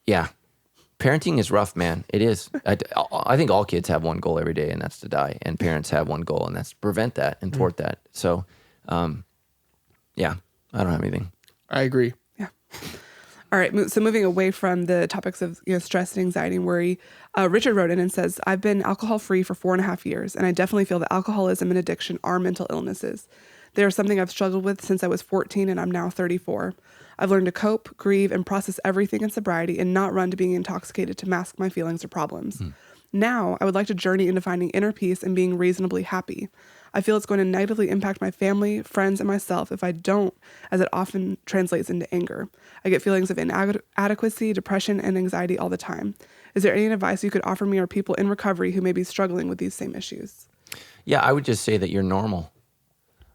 yeah, parenting is rough, man. It is. I think all kids have one goal every day, and that's to die. And parents have one goal, and that's to prevent that and thwart that. So, yeah. I don't have anything. I agree. Yeah. All right. So moving away from the topics of stress and anxiety and worry, Richard wrote in and says, I've been alcohol free for 4.5 years, and I definitely feel that alcoholism and addiction are mental illnesses. They are something I've struggled with since I was 14, and I'm now 34. I've learned to cope, grieve, and process everything in sobriety and not run to being intoxicated to mask my feelings or problems. Now, I would like to journey into finding inner peace and being reasonably happy. I feel it's going to negatively impact my family, friends, and myself if I don't, as it often translates into anger. I get feelings of inadequacy, depression, and anxiety all the time. Is there any advice you could offer me or people in recovery who may be struggling with these same issues? Yeah, I would just say that you're normal.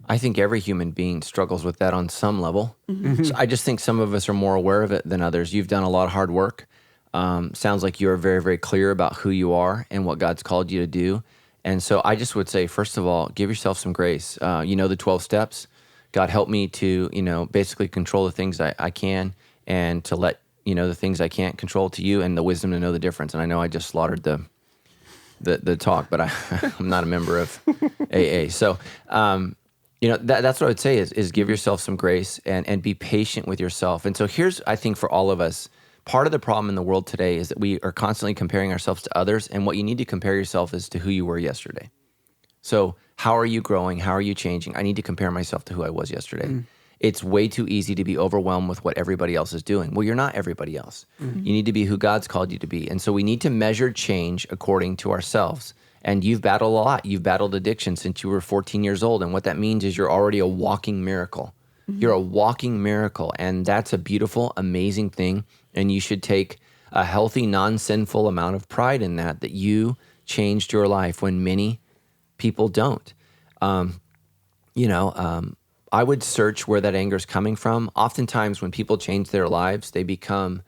I think every human being struggles with that on some level. So I just think some of us are more aware of it than others. You've done a lot of hard work. Sounds like you're very, very clear about who you are and what God's called you to do. And so I just would say, first of all, give yourself some grace. The 12 steps. God, help me to, basically control the things I can, and to let, the things I can't control to you, and the wisdom to know the difference. And I know I just slaughtered the talk, but I'm not a member of AA. So, that's what I would say is give yourself some grace and be patient with yourself. And so here's, I think, for all of us, part of the problem in the world today is that we are constantly comparing ourselves to others. And what you need to compare yourself is to who you were yesterday. So how are you growing? How are you changing? I need to compare myself to who I was yesterday. It's way too easy to be overwhelmed with what everybody else is doing. Well, you're not everybody else. You need to be who God's called you to be. And so we need to measure change according to ourselves. And you've battled a lot. You've battled addiction since you were 14 years old. And what that means is you're already a walking miracle. You're a walking miracle. And that's a beautiful, amazing thing. And you should take a healthy, non-sinful amount of pride in that you changed your life when many people don't. I would search where that anger is coming from. Oftentimes when people change their lives, they become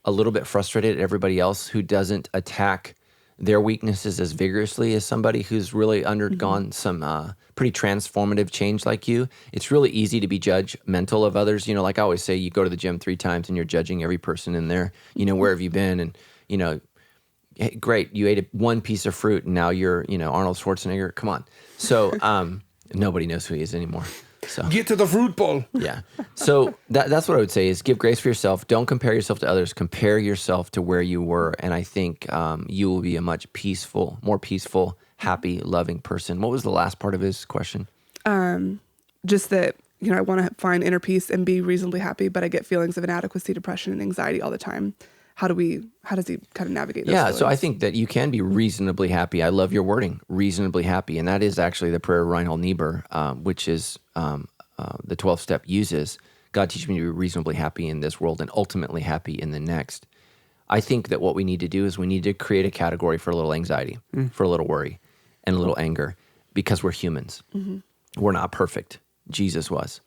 a little bit frustrated at everybody else who doesn't attack their weaknesses as vigorously as somebody who's really undergone some pretty transformative change like you. It's really easy to be judgmental of others. Like I always say, you go to the gym 3 times and you're judging every person in there. Where have you been? And, hey, great, you ate one piece of fruit and now you're, Arnold Schwarzenegger. Come on. So nobody knows who he is anymore. So Get to the fruit bowl. Yeah. So that's what I would say is give grace for yourself. Don't compare yourself to others. Compare yourself to where you were. And I think you will be a much more peaceful, happy, loving person. What was the last part of his question? Just that, I want to find inner peace and be reasonably happy, but I get feelings of inadequacy, depression, and anxiety all the time. How does he kind of navigate those feelings? So I think that you can be reasonably happy. I love your wording, reasonably happy. And that is actually the prayer of Reinhold Niebuhr, which is the 12th step uses. God, teach me to be reasonably happy in this world and ultimately happy in the next. I think that what we need to do is we need to create a category for a little anxiety, for a little worry, and a little anger, because we're humans. We're not perfect. Jesus was.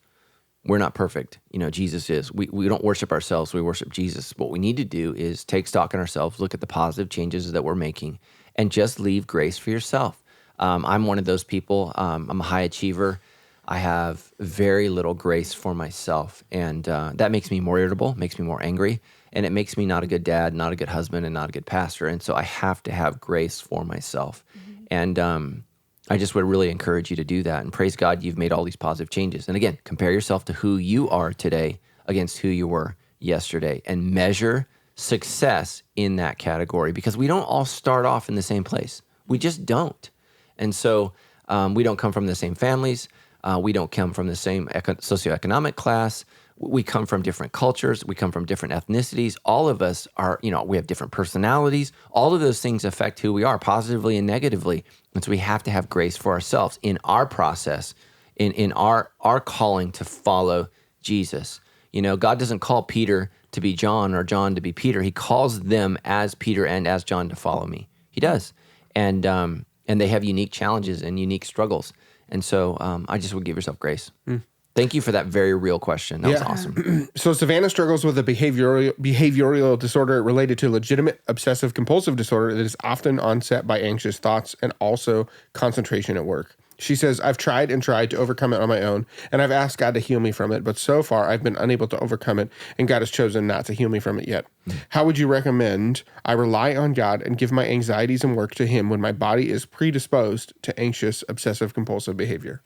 We're not perfect. Jesus is. We don't worship ourselves. We worship Jesus. What we need to do is take stock in ourselves, look at the positive changes that we're making, and just leave grace for yourself. I'm one of those people. I'm a high achiever. I have very little grace for myself. And that makes me more irritable, makes me more angry, and it makes me not a good dad, not a good husband, and not a good pastor. And so I have to have grace for myself. And I just would really encourage you to do that. And praise God, you've made all these positive changes. And again, compare yourself to who you are today against who you were yesterday, and measure success in that category, because we don't all start off in the same place. We just don't. And so we don't come from the same families. We don't come from the same socioeconomic class. We come from different cultures. We come from different ethnicities. All of us are, we have different personalities. All of those things affect who we are positively and negatively. And so we have to have grace for ourselves in our process, in our calling to follow Jesus. God doesn't call Peter to be John or John to be Peter. He calls them as Peter and as John to follow me. He does. And they have unique challenges and unique struggles. And so I just would give yourself grace. Thank you for that very real question. That was awesome. So Savannah struggles with a behavioral disorder related to legitimate obsessive compulsive disorder that is often onset by anxious thoughts and also concentration at work. She says, I've tried and tried to overcome it on my own, and I've asked God to heal me from it, but so far I've been unable to overcome it, and God has chosen not to heal me from it yet. How would you recommend I rely on God and give my anxieties and work to Him when my body is predisposed to anxious obsessive compulsive behavior?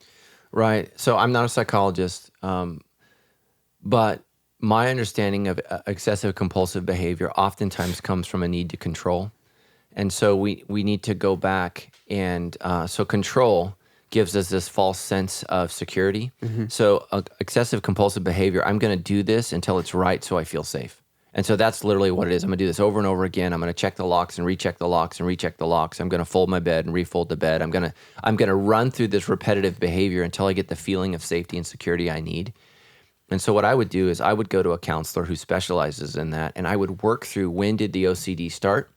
Right. So I'm not a psychologist, but my understanding of excessive compulsive behavior oftentimes comes from a need to control. And so we need to go back and so control gives us this false sense of security. So excessive compulsive behavior, I'm going to do this until it's right so I feel safe. And so that's literally what it is. I'm going to do this over and over again. I'm going to check the locks and recheck the locks and recheck the locks. I'm going to fold my bed and refold the bed. I'm going to run through this repetitive behavior until I get the feeling of safety and security I need. And so what I would do is I would go to a counselor who specializes in that, and I would work through, when did the OCD start?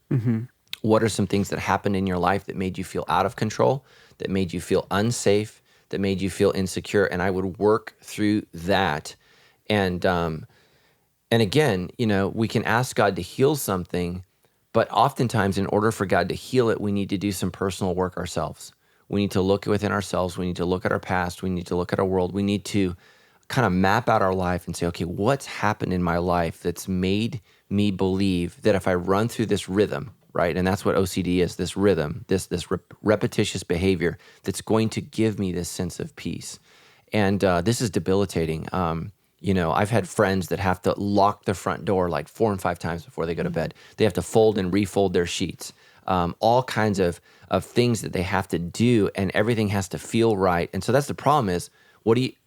What are some things that happened in your life that made you feel out of control, that made you feel unsafe, that made you feel insecure, and I would work through that. And again, we can ask God to heal something, but oftentimes in order for God to heal it, we need to do some personal work ourselves. We need to look within ourselves. We need to look at our past. We need to look at our world. We need to kind of map out our life and say, okay, what's happened in my life that's made me believe that if I run through this rhythm, right? And that's what OCD is, this rhythm, this repetitious behavior that's going to give me this sense of peace. And this is debilitating. I've had friends that have to lock the front door like 4 and 5 times before they go to bed. They have to fold and refold their sheets. All kinds of things that they have to do, and everything has to feel right. And so that's the problem is,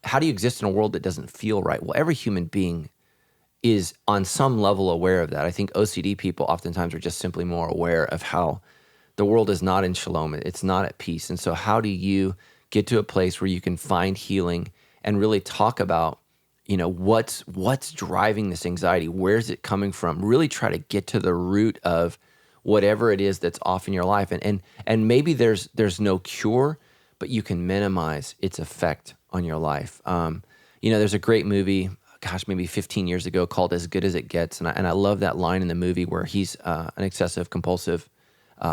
how do you exist in a world that doesn't feel right? Well, every human being is on some level aware of that. I think OCD people oftentimes are just simply more aware of how the world is not in shalom. It's not at peace. And so how do you get to a place where you can find healing and really talk about, what's driving this anxiety? Where's it coming from? Really try to get to the root of whatever it is that's off in your life. And maybe there's no cure, but you can minimize its effect on your life. There's a great movie, maybe 15 years ago, called As Good as It Gets. And I love that line in the movie where he's an excessive compulsive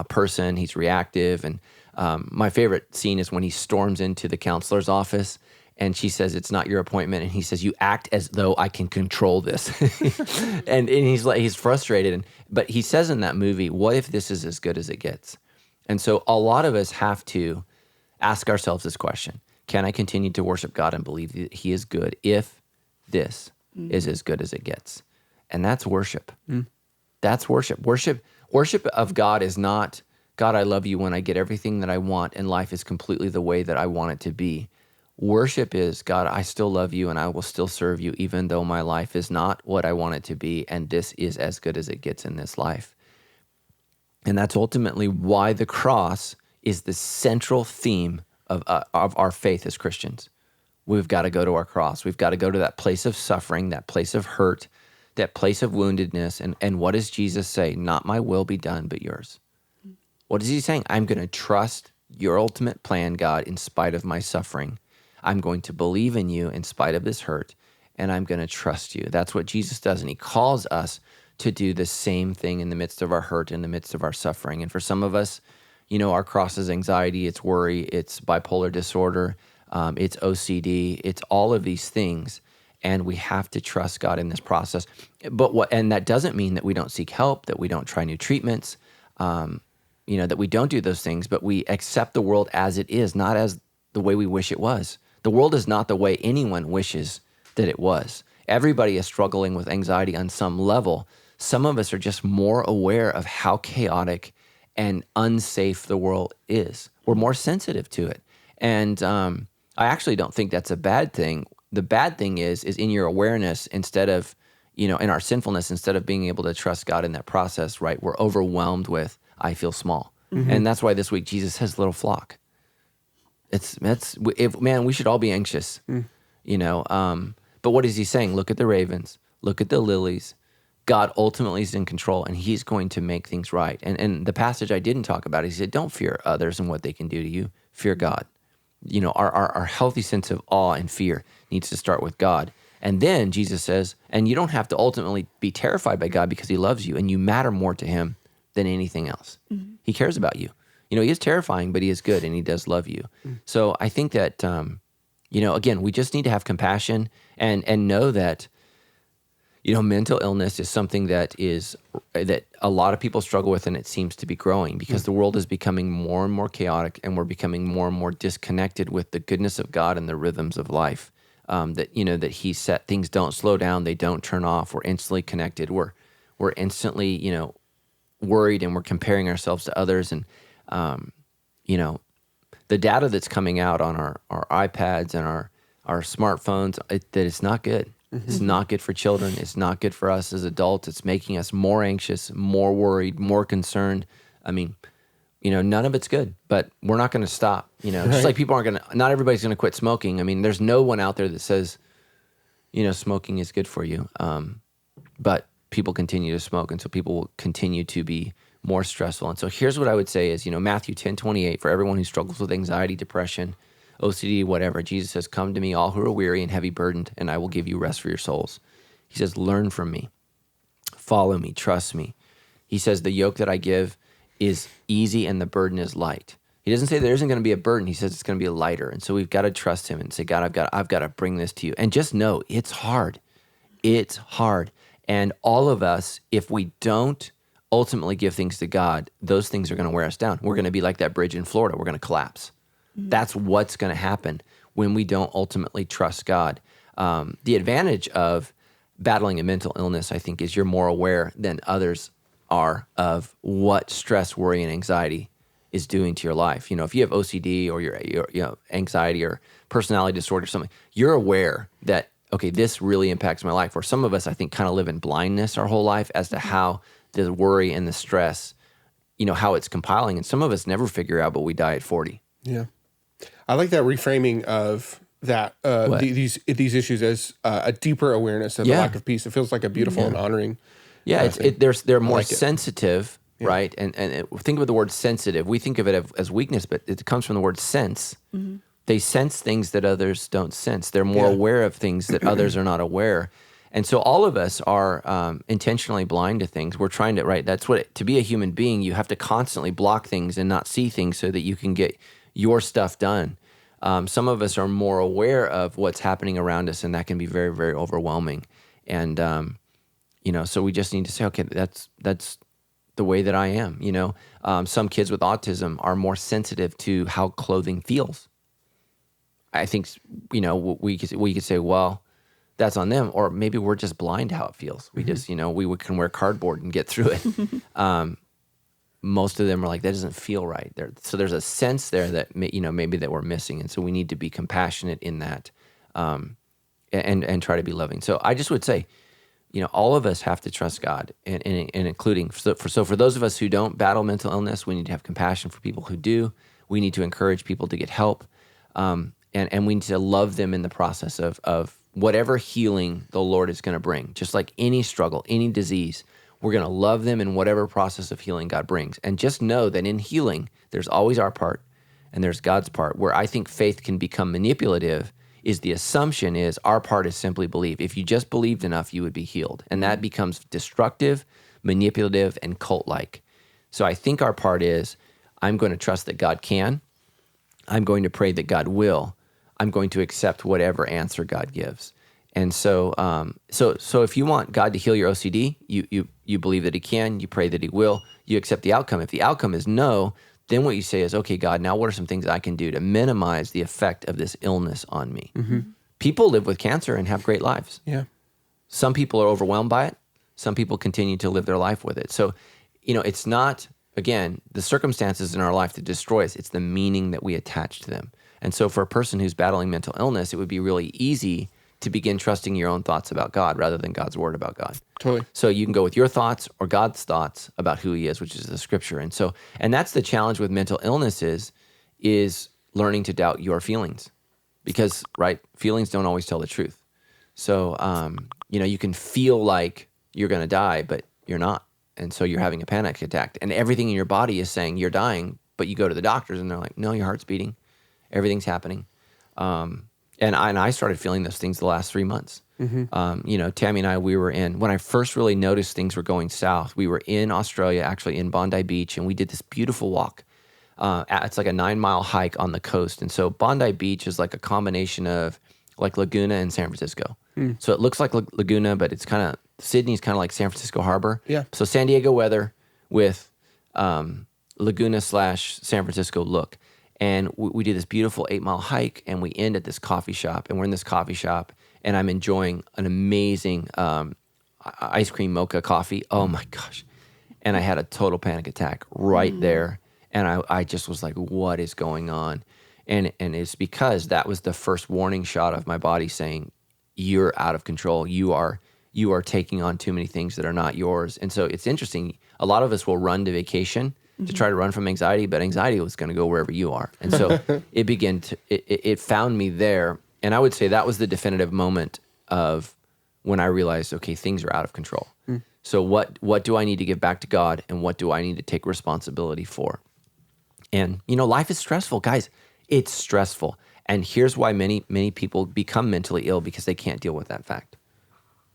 person. He's reactive. And my favorite scene is when he storms into the counselor's office and she says, "It's not your appointment." And he says, "You act as though I can control this." and he's frustrated. But he says in that movie, what if this is as good as it gets? And so a lot of us have to ask ourselves this question: can I continue to worship God and believe that he is good if this is as good as it gets? And that's worship. That's worship. Worship of God is not, God, I love you when I get everything that I want and life is completely the way that I want it to be. Worship is, God, I still love you and I will still serve you even though my life is not what I want it to be, and this is as good as it gets in this life. And that's ultimately why the cross is the central theme of our faith as Christians. We've got to go to our cross. We've got to go to that place of suffering, that place of hurt, that place of woundedness. And what does Jesus say? Not my will be done, but yours. What is he saying? I'm going to trust your ultimate plan, God, in spite of my suffering. I'm going to believe in you in spite of this hurt, and I'm going to trust you. That's what Jesus does, and he calls us to do the same thing in the midst of our hurt, in the midst of our suffering. And for some of us, our cross is anxiety, it's worry, it's bipolar disorder, it's OCD, it's all of these things, and we have to trust God in this process. And that doesn't mean that we don't seek help, that we don't try new treatments, that we don't do those things, but we accept the world as it is, not as the way we wish it was. The world is not the way anyone wishes that it was. Everybody is struggling with anxiety on some level. Some of us are just more aware of how chaotic and unsafe the world is. We're more sensitive to it. And I actually don't think that's a bad thing. The bad thing is in your awareness, instead of, in our sinfulness, instead of being able to trust God in that process, right? We're overwhelmed with, I feel small. Mm-hmm. And that's why this week Jesus says, little flock. We should all be anxious, but what is he saying? Look at the ravens, look at the lilies. God ultimately is in control, and he's going to make things right. And the passage I didn't talk about, he said, don't fear others and what they can do to you. Fear God. Our healthy sense of awe and fear needs to start with God. And then Jesus says, and you don't have to ultimately be terrified by God because he loves you and you matter more to him than anything else. Mm-hmm. He cares about you. He is terrifying, but he is good and he does love you. So I think that, again, we just need to have compassion and know that, mental illness is something that a lot of people struggle with, and it seems to be growing because the world is becoming more and more chaotic, and we're becoming more and more disconnected with the goodness of God and the rhythms of life. That he set, things don't slow down, they don't turn off. We're instantly connected. We're instantly, worried, and we're comparing ourselves to others. And the data that's coming out on our iPads and our smartphones, that it's not good. Mm-hmm. It's not good for children. It's not good for us as adults. It's making us more anxious, more worried, more concerned. I mean, none of it's good, but we're not going to stop. Just like not everybody's going to quit smoking. I mean, there's no one out there that says, smoking is good for you. But people continue to smoke, and so people will continue to be more stressful. And so here's what I would say is, Matthew 10:28, for everyone who struggles with anxiety, depression, OCD, whatever. Jesus says, come to me, all who are weary and heavy burdened, and I will give you rest for your souls. He says, learn from me, follow me, trust me. He says, the yoke that I give is easy and the burden is light. He doesn't say there isn't going to be a burden. He says it's going to be lighter. And so we've got to trust him and say, God, I've got to bring this to you. And just know it's hard. It's hard. And all of us, if we don't ultimately give things to God, those things are going to wear us down. We're going to be like that bridge in Florida. We're going to collapse. Mm-hmm. That's what's going to happen when we don't ultimately trust God. The advantage of battling a mental illness, I think, is you're more aware than others are of what stress, worry, and anxiety is doing to your life. If you have OCD or your anxiety or personality disorder or something, you're aware that, okay, this really impacts my life. Or some of us, I think, kind of live in blindness our whole life as to how the worry and the stress, how it's compiling. And some of us never figure out, but we die at 40. Yeah. I like that reframing of that, these issues as a deeper awareness of the lack of peace. It feels like a beautiful and honoring. Yeah, they're more sensitive, right? And think of the word sensitive. We think of it as weakness, but it comes from the word sense. Mm-hmm. They sense things that others don't sense. They're more aware of things that others are not aware. And so all of us are intentionally blind to things. We're trying to, right? That's to be a human being, you have to constantly block things and not see things so that you can get your stuff done. Some of us are more aware of what's happening around us, and that can be very, very overwhelming. And, so we just need to say, okay, that's the way that I am. Some kids with autism are more sensitive to how clothing feels. I think, we could say, well, that's on them, or maybe we're just blind to how it feels. We just, we can wear cardboard and get through it. Most of them are like, that doesn't feel right. So there's a sense there that, maybe that we're missing. And so we need to be compassionate in that and try to be loving. So I just would say, all of us have to trust God, and including, so for those of us who don't battle mental illness, we need to have compassion for people who do. We need to encourage people to get help. And we need to love them in the process of whatever healing the Lord is going to bring. Just like any struggle, any disease, we're going to love them in whatever process of healing God brings. And just know that in healing, there's always our part and there's God's part. Where I think faith can become manipulative is the assumption is our part is simply believe. If you just believed enough, you would be healed. And that becomes destructive, manipulative, and cult-like. So I think our part is, I'm going to trust that God can. I'm going to pray that God will. I'm going to accept whatever answer God gives. And so if you want God to heal your OCD, you believe that he can, you pray that he will, you accept the outcome. If the outcome is no, then what you say is, okay, God, now what are some things I can do to minimize the effect of this illness on me? Mm-hmm. People live with cancer and have great lives. Yeah. Some people are overwhelmed by it. Some people continue to live their life with it. So, it's not, again, the circumstances in our life that destroy us. It's the meaning that we attach to them. And so for a person who's battling mental illness, it would be really easy to begin trusting your own thoughts about God rather than God's word about God. Totally. So you can go with your thoughts or God's thoughts about who he is, which is the scripture. And that's the challenge with mental illnesses is learning to doubt your feelings because, right, feelings don't always tell the truth. So, you can feel like you're going to die, but you're not. And so you're having a panic attack and everything in your body is saying you're dying, but you go to the doctors and they're like, no, your heart's beating. Everything's happening. And I started feeling those things the last 3 months. Mm-hmm. Tammy and I, we were when I first really noticed things were going south, we were in Australia, actually in Bondi Beach, and we did this beautiful walk. It's like a 9-mile hike on the coast. And so Bondi Beach is like a combination of like Laguna and San Francisco. Mm. So it looks like Laguna, but it's Sydney's kind of like San Francisco Harbor. Yeah. So San Diego weather with Laguna/San Francisco look. And we did this beautiful 8-mile hike, and we end at this coffee shop. And we're in this coffee shop, and I'm enjoying an amazing ice cream mocha coffee. Oh my gosh! And I had a total panic attack right there, and I just was like, "What is going on?" And it's because that was the first warning shot of my body saying, "You're out of control. You are taking on too many things that are not yours." And so it's interesting. A lot of us will run to vacation to try to run from anxiety, but anxiety was going to go wherever you are. And so it found me there. And I would say that was the definitive moment of when I realized, okay, things are out of control. Mm. So what do I need to give back to God, and what do I need to take responsibility for? And, life is stressful, guys. It's stressful. And here's why many people become mentally ill, because they can't deal with that fact.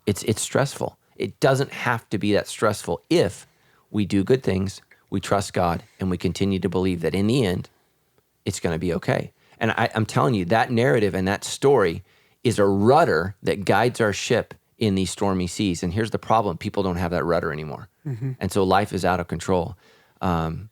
It's stressful. It doesn't have to be that stressful if we do good things, we trust God, and we continue to believe that in the end, it's going to be okay. And I'm telling you, that narrative and that story is a rudder that guides our ship in these stormy seas. And here's the problem. People don't have that rudder anymore. And so life is out of control. I'm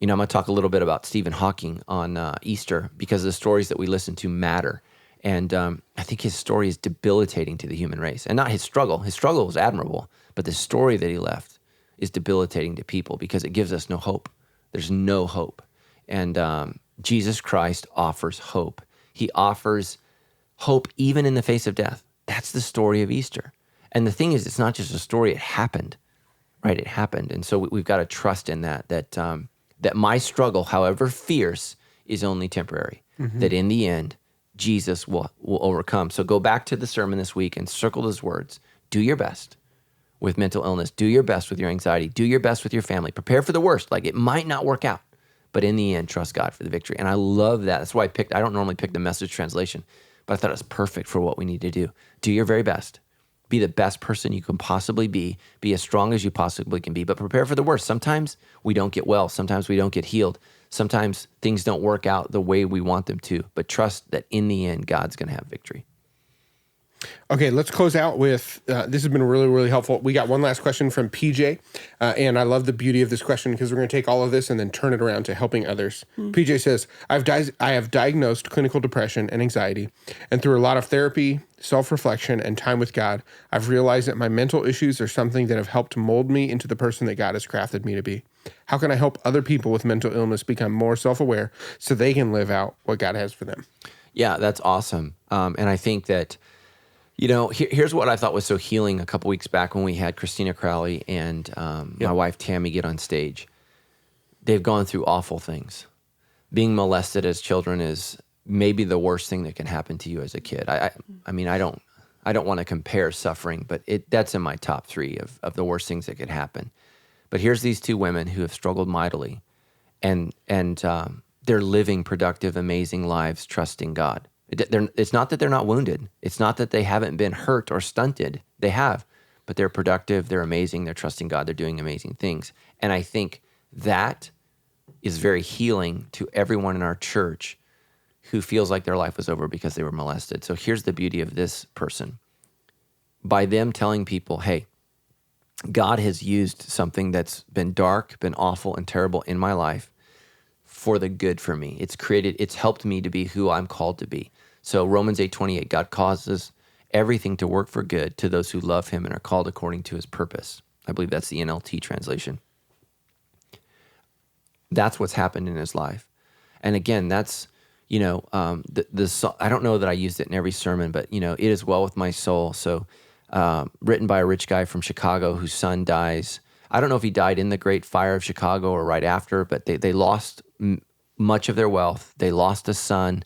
going to talk a little bit about Stephen Hawking on Easter, because the stories that we listen to matter. And I think his story is debilitating to the human race. And not his struggle. His struggle was admirable, but the story that he left is debilitating to people because it gives us no hope. There's no hope. And Jesus Christ offers hope. He offers hope even in the face of death. That's the story of Easter. And the thing is, it's not just a story, it happened, right? It happened. And so we've got to trust in that my struggle, however fierce, is only temporary, that in the end, Jesus will overcome. So go back to the sermon this week and circle those words. Do your best with mental illness. Do your best with your anxiety. Do your best with your family. Prepare for the worst. Like, it might not work out, but in the end, trust God for the victory. And I love that. That's why I don't normally pick the Message translation, but I thought it was perfect for what we need to do. Do your very best. Be the best person you can possibly be. Be as strong as you possibly can be, but prepare for the worst. Sometimes we don't get well. Sometimes we don't get healed. Sometimes things don't work out the way we want them to, but trust that in the end, God's going to have victory. Okay, let's close out with, this has been really, really helpful. We got one last question from PJ, and I love the beauty of this question because we're going to take all of this and then turn it around to helping others. PJ says, I have diagnosed clinical depression and anxiety, and through a lot of therapy, self-reflection, and time with God, I've realized that my mental issues are something that have helped mold me into the person that God has crafted me to be. How can I help other people with mental illness become more self-aware so they can live out what God has for them? Yeah, that's awesome. And I think that, here's what I thought was so healing a couple weeks back when we had Christina Crowley and my wife Tammy get on stage. They've gone through awful things. Being molested as children is maybe the worst thing that can happen to you as a kid. I don't want to compare suffering, but that's in my top 3 of the worst things that could happen. But here's these 2 women who have struggled mightily, and they're living productive, amazing lives, trusting God. It's not that they're not wounded. It's not that they haven't been hurt or stunted. They have, but they're productive, they're amazing, they're trusting God, they're doing amazing things. And I think that is very healing to everyone in our church who feels like their life was over because they were molested. So here's the beauty of this person. By them telling people, hey, God has used something that's been dark, been awful and terrible in my life for the good for me. It's helped me to be who I'm called to be. So Romans 8:28, God causes everything to work for good to those who love him and are called according to his purpose. I believe that's the NLT translation. That's what's happened in his life. And again, that's, I don't know that I used it in every sermon, but, it is well with my soul. So written by a rich guy from Chicago whose son dies. I don't know if he died in the Great Fire of Chicago or right after, but they lost much of their wealth. They lost a son.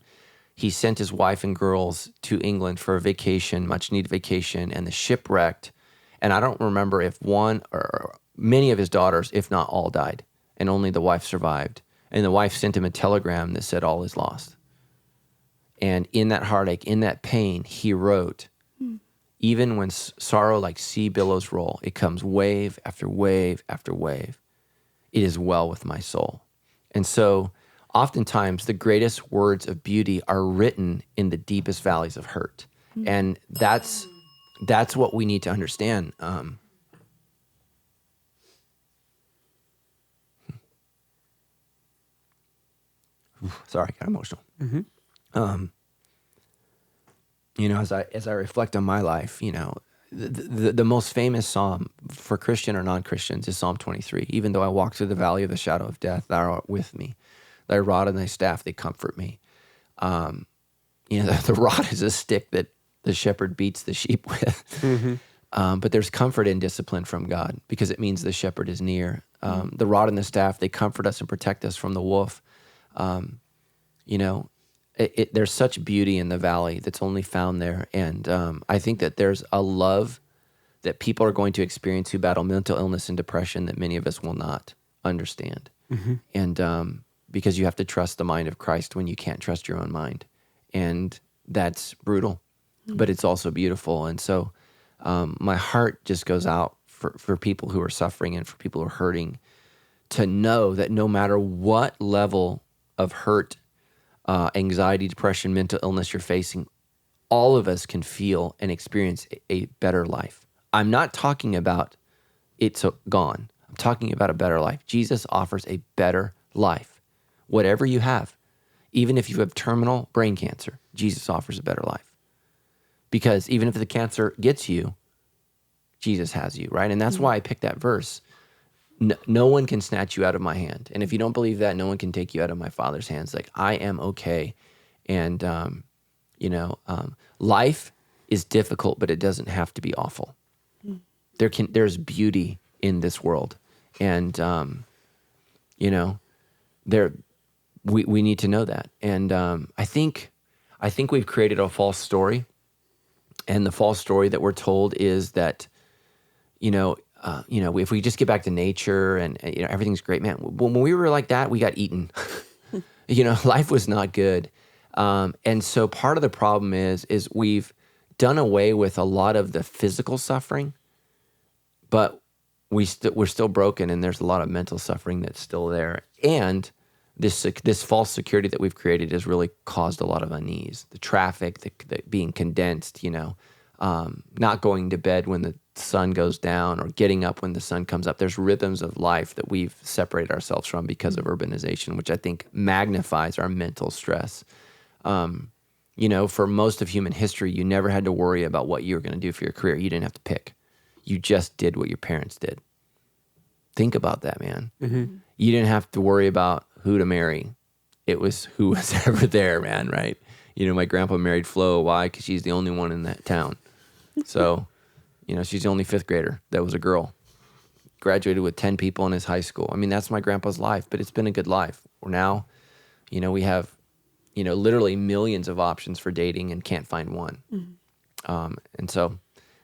He sent his wife and girls to England for a vacation, much needed vacation, and the ship wrecked. And I don't remember if one or many of his daughters, if not all, died, and only the wife survived. And the wife sent him a telegram that said all is lost. And in that heartache, in that pain, he wrote, even when sorrow like sea billows roll, it comes wave after wave after wave. It is well with my soul. And so oftentimes the greatest words of beauty are written in the deepest valleys of hurt. And that's what we need to understand. Sorry, I got emotional. As I reflect on my life, the most famous psalm for Christian or non-Christians is Psalm 23. Even though I walk through the valley of the shadow of death, thou art with me. Thy rod and thy staff, they comfort me. The rod is a stick that the shepherd beats the sheep with. But there's comfort and discipline from God because it means the shepherd is near. The rod and the staff, they comfort us and protect us from the wolf. There's such beauty in the valley that's only found there. And I think that there's a love that people are going to experience who battle mental illness and depression that many of us will not understand. And because you have to trust the mind of Christ when you can't trust your own mind. And that's brutal, but it's also beautiful. And so my heart just goes out for people who are suffering and for people who are hurting, to know that no matter what level of hurt, anxiety, depression, mental illness you're facing, all of us can feel and experience a better life. I'm not talking about it's gone. I'm talking about a better life. Jesus offers a better life. Whatever you have, even if you have terminal brain cancer, Jesus offers a better life. Because even if the cancer gets you, Jesus has you, right? And that's why I picked that verse. No one can snatch you out of my hand. And if you don't believe that, no one can take you out of my Father's hands. Like, I am okay. And, life is difficult, but it doesn't have to be awful. There's beauty in this world. And, we need to know that. And I think we've created a false story. And the false story that we're told is that, if we just get back to nature and everything's great, man. When we were like that, we got eaten. Life was not good. And so part of the problem is we've done away with a lot of the physical suffering, but we're still broken, and there's a lot of mental suffering that's still there. And this false security that we've created has really caused a lot of unease. The traffic, the being condensed, not going to bed when the sun goes down or getting up when the sun comes up. There's rhythms of life that we've separated ourselves from because of urbanization, which I think magnifies our mental stress. For most of human history, you never had to worry about what you were going to do for your career. You didn't have to pick. You just did what your parents did. Think about that, man. Mm-hmm. You didn't have to worry about who to marry. It was who was ever there, man, right? My grandpa married Flo. Why? Because she's the only one in that town. So, she's the only fifth grader that was a girl. Graduated with 10 people in his high school. I mean, that's my grandpa's life, but it's been a good life. Now, we have, literally millions of options for dating and can't find one. Mm-hmm. And so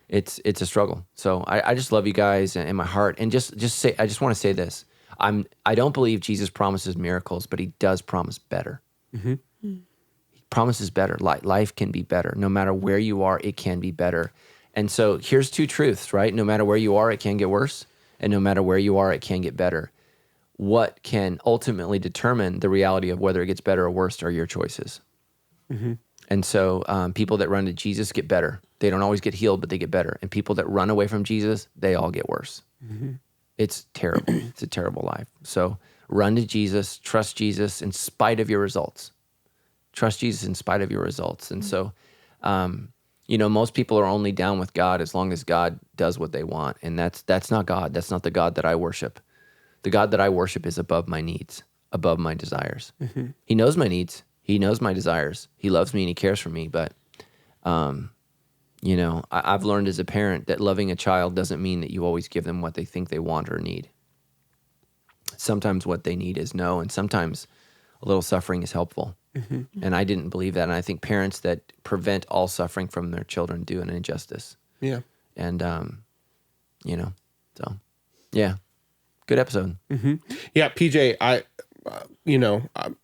it's a struggle. So I just love you guys in my heart. And just say, I just want to say this. I don't believe Jesus promises miracles, but he does promise better. Mm-hmm. He promises better. Life can be better. No matter where you are, it can be better. And so here's two truths, right? No matter where you are, it can get worse. And no matter where you are, it can get better. What can ultimately determine the reality of whether it gets better or worse are your choices. Mm-hmm. And so people that run to Jesus get better. They don't always get healed, but they get better. And people that run away from Jesus, they all get worse. Mm-hmm. It's terrible. It's a terrible life. So run to Jesus, trust Jesus in spite of your results. Trust Jesus in spite of your results. And so, most people are only down with God as long as God does what they want. And that's not God. That's not the God that I worship. The God that I worship is above my needs, above my desires. Mm-hmm. He knows my needs. He knows my desires. He loves me and he cares for me. But, I've learned as a parent that loving a child doesn't mean that you always give them what they think they want or need. Sometimes what they need is no, and sometimes a little suffering is helpful. Mm-hmm. And I didn't believe that. And I think parents that prevent all suffering from their children do an injustice. Yeah. And, good episode. Mm-hmm. Yeah, PJ,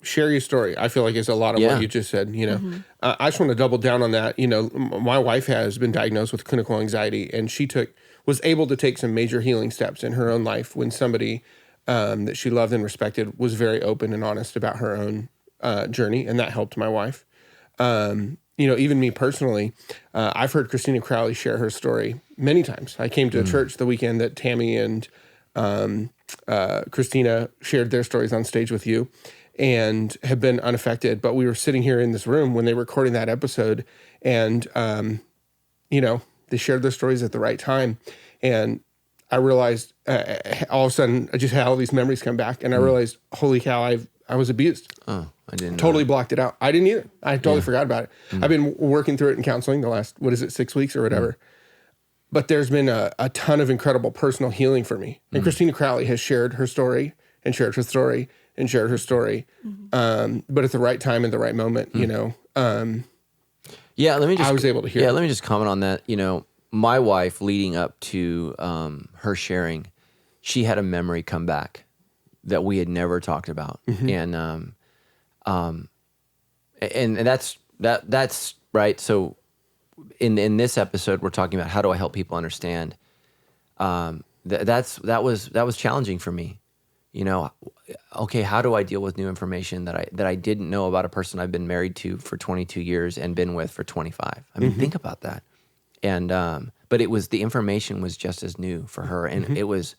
share your story. I feel like it's a lot of what you just said, Mm-hmm. I just want to double down on that. My wife has been diagnosed with clinical anxiety, and she was able to take some major healing steps in her own life when somebody that she loved and respected was very open and honest about her own journey, and that helped my wife. Even me personally, I've heard Christina Crowley share her story many times. I came to a church the weekend that Tammy and Christina shared their stories on stage with you and have been unaffected. But we were sitting here in this room when they were recording that episode, and, they shared their stories at the right time. And I realized all of a sudden, I just had all these memories come back, and I realized, holy cow, I was abused. Oh, I didn't totally blocked it out. I didn't either. I totally forgot about it. Mm. I've been working through it in counseling the last, 6 weeks or whatever. But there's been a ton of incredible personal healing for me. And Christina Crowley has shared her story and shared her story and shared her story. Mm-hmm. But at the right time and the right moment, I was able to hear. Yeah, let me just comment on that. My wife, leading up to her sharing, she had a memory come back that we had never talked about. Mm-hmm. And that's That's right. So in this episode, we're talking about how do I help people understand. That was challenging for me. Okay, how do I deal with new information that I didn't know about a person I've been married to for 22 years and been with for 25? I mean, think about that. And but the information was just as new for her, and it was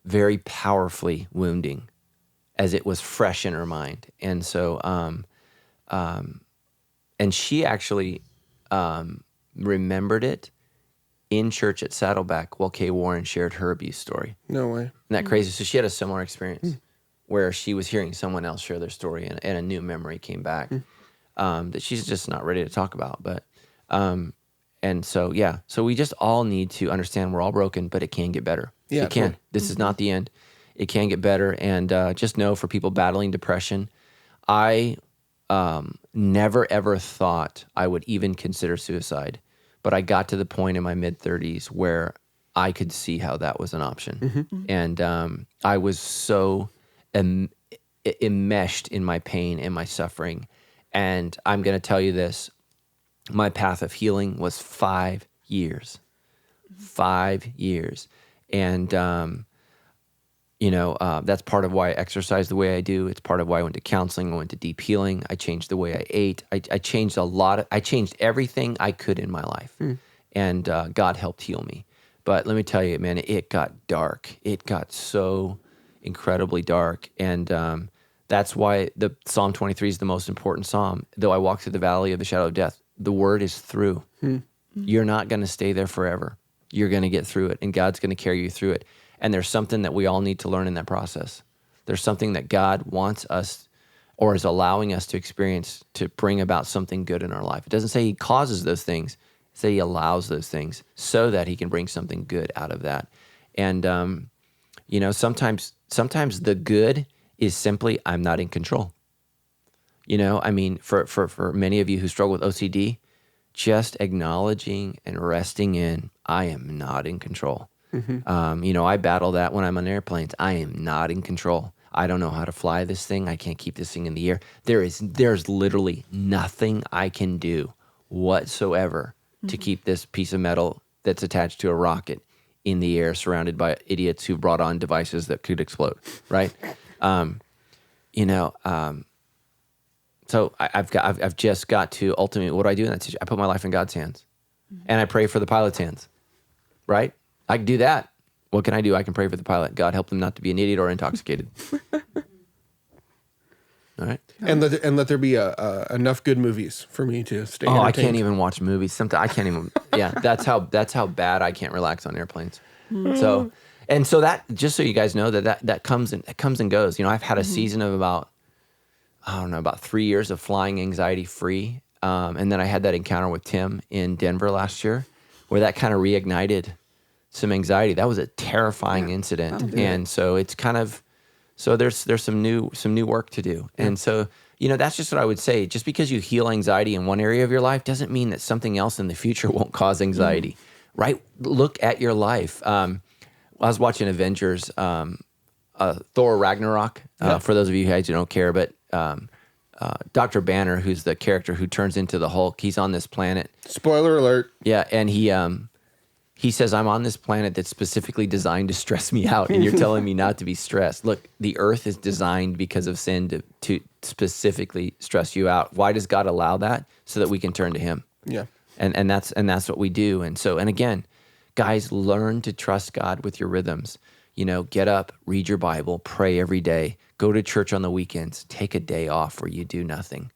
very powerfully wounding as it was fresh in her mind. And so, and she actually remembered it in church at Saddleback while Kay Warren shared her abuse story. No way. Isn't that crazy? So she had a similar experience where she was hearing someone else share their story, and a new memory came back that she's just not ready to talk about. But and so so we just all need to understand we're all broken, but it can get better. Yeah, it can. totally. This is not the end. It can get better, and just know for people battling depression, I never ever thought I would even consider suicide. But I got to the point in my mid-30s where I could see how that was an option. And I was so enmeshed in my pain and my suffering. And I'm going to tell you this. My path of healing was 5 years. 5 years. And, that's part of why I exercise the way I do. It's part of why I went to counseling. I went to deep healing. I changed the way I ate. I changed I changed everything I could in my life. And God helped heal me. But let me tell you, man, it got dark. It got so incredibly dark. And that's why the Psalm 23 is the most important psalm. Though I walk through the valley of the shadow of death, the word is through. You're not going to stay there forever. You're going to get through it, and God's going to carry you through it. And there's something that we all need to learn in that process. There's something that God wants us or is allowing us to experience to bring about something good in our life. It doesn't say he causes those things. It says he allows those things so that he can bring something good out of that. And, sometimes the good is simply, I'm not in control. For many of you who struggle with OCD, just acknowledging and resting in, I am not in control. I battle that when I'm on airplanes. I am not in control. I don't know how to fly this thing. I can't keep this thing in the air. There's literally nothing I can do whatsoever to keep this piece of metal that's attached to a rocket in the air, surrounded by idiots who brought on devices that could explode. Right? So I've just got to ultimately, what do I do in that situation? I put my life in God's hands, and I pray for the pilot's hands. Right? I can do that. What can I do? I can pray for the pilot. God, help them not to be an idiot or intoxicated. All right. And let there be enough good movies for me to stay entertained. I can't even watch movies. Sometimes I can't even. Yeah, that's how bad I can't relax on airplanes. So that, just so you guys know, that comes and goes. I've had a season of about 3 years of flying anxiety free, and then I had that encounter with Tim in Denver last year, where that kind of reignited some anxiety. That was a terrifying incident. And so it's kind of, there's some new work to do. And so, that's just what I would say. Just because you heal anxiety in one area of your life doesn't mean that something else in the future won't cause anxiety, right? Look at your life. I was watching Avengers, Thor Ragnarok, for those of you guys who don't care, but Dr. Banner, who's the character who turns into the Hulk, he's on this planet. Spoiler alert. Yeah, and he says, I'm on this planet that's specifically designed to stress me out, and you're telling me not to be stressed. Look, the earth is designed because of sin to specifically stress you out. Why does God allow that? So that we can turn to him. Yeah. And that's what we do. And again, guys, learn to trust God with your rhythms. Get up, read your Bible, pray every day, go to church on the weekends, take a day off where you do nothing.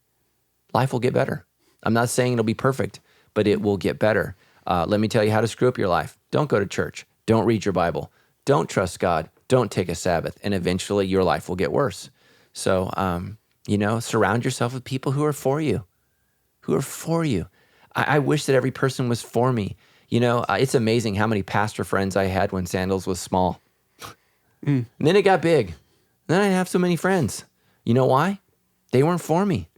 Life will get better. I'm not saying it'll be perfect, but it will get better. Let me tell you how to screw up your life. Don't go to church. Don't read your Bible. Don't trust God. Don't take a Sabbath. And eventually your life will get worse. So, surround yourself with people who are for you. I wish that every person was for me. It's amazing how many pastor friends I had when Sandals was small. And then it got big. Then I didn't have so many friends. You know why? They weren't for me.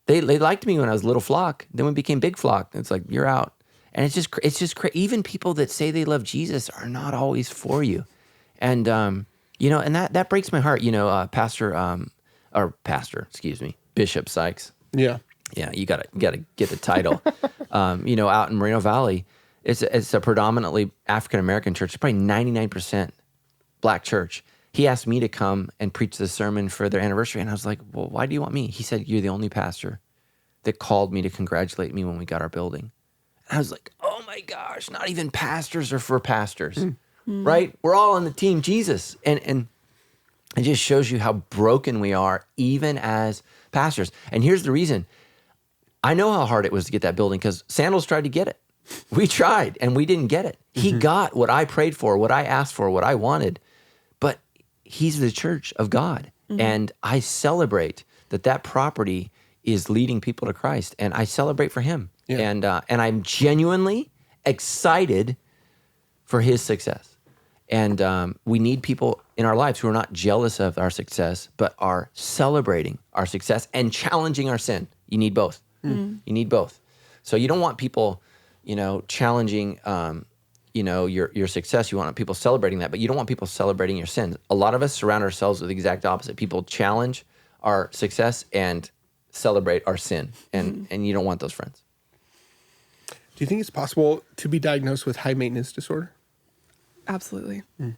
They liked me when I was little flock. Then when it became big flock, it's like, you're out. And it's just even people that say they love Jesus are not always for you. And, and that breaks my heart. Bishop Sykes. Yeah. Yeah, you gotta get the title. Out in Moreno Valley, it's a predominantly African American church. It's probably 99% black church. He asked me to come and preach the sermon for their anniversary, and I was like, "Well, why do you want me?" He said, "You're the only pastor that called me to congratulate me when we got our building." And I was like, "Oh my gosh! Not even pastors are for pastors, right? We're all on the team Jesus." And it just shows you how broken we are, even as pastors. And here's the reason. I know how hard it was to get that building because Sandals tried to get it. We tried and we didn't get it. He got what I prayed for, what I asked for, what I wanted, but he's the church of God. And I celebrate that property is leading people to Christ, and I celebrate for him. Yeah. And I'm genuinely excited for his success. And we need people in our lives who are not jealous of our success, but are celebrating our success and challenging our sin. You need both. You need both. So you don't want people, challenging, your success. You want people celebrating that, but you don't want people celebrating your sins. A lot of us surround ourselves with the exact opposite. People challenge our success and celebrate our sin, and you don't want those friends. Do you think it's possible to be diagnosed with high maintenance disorder? Absolutely. You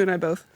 and I both.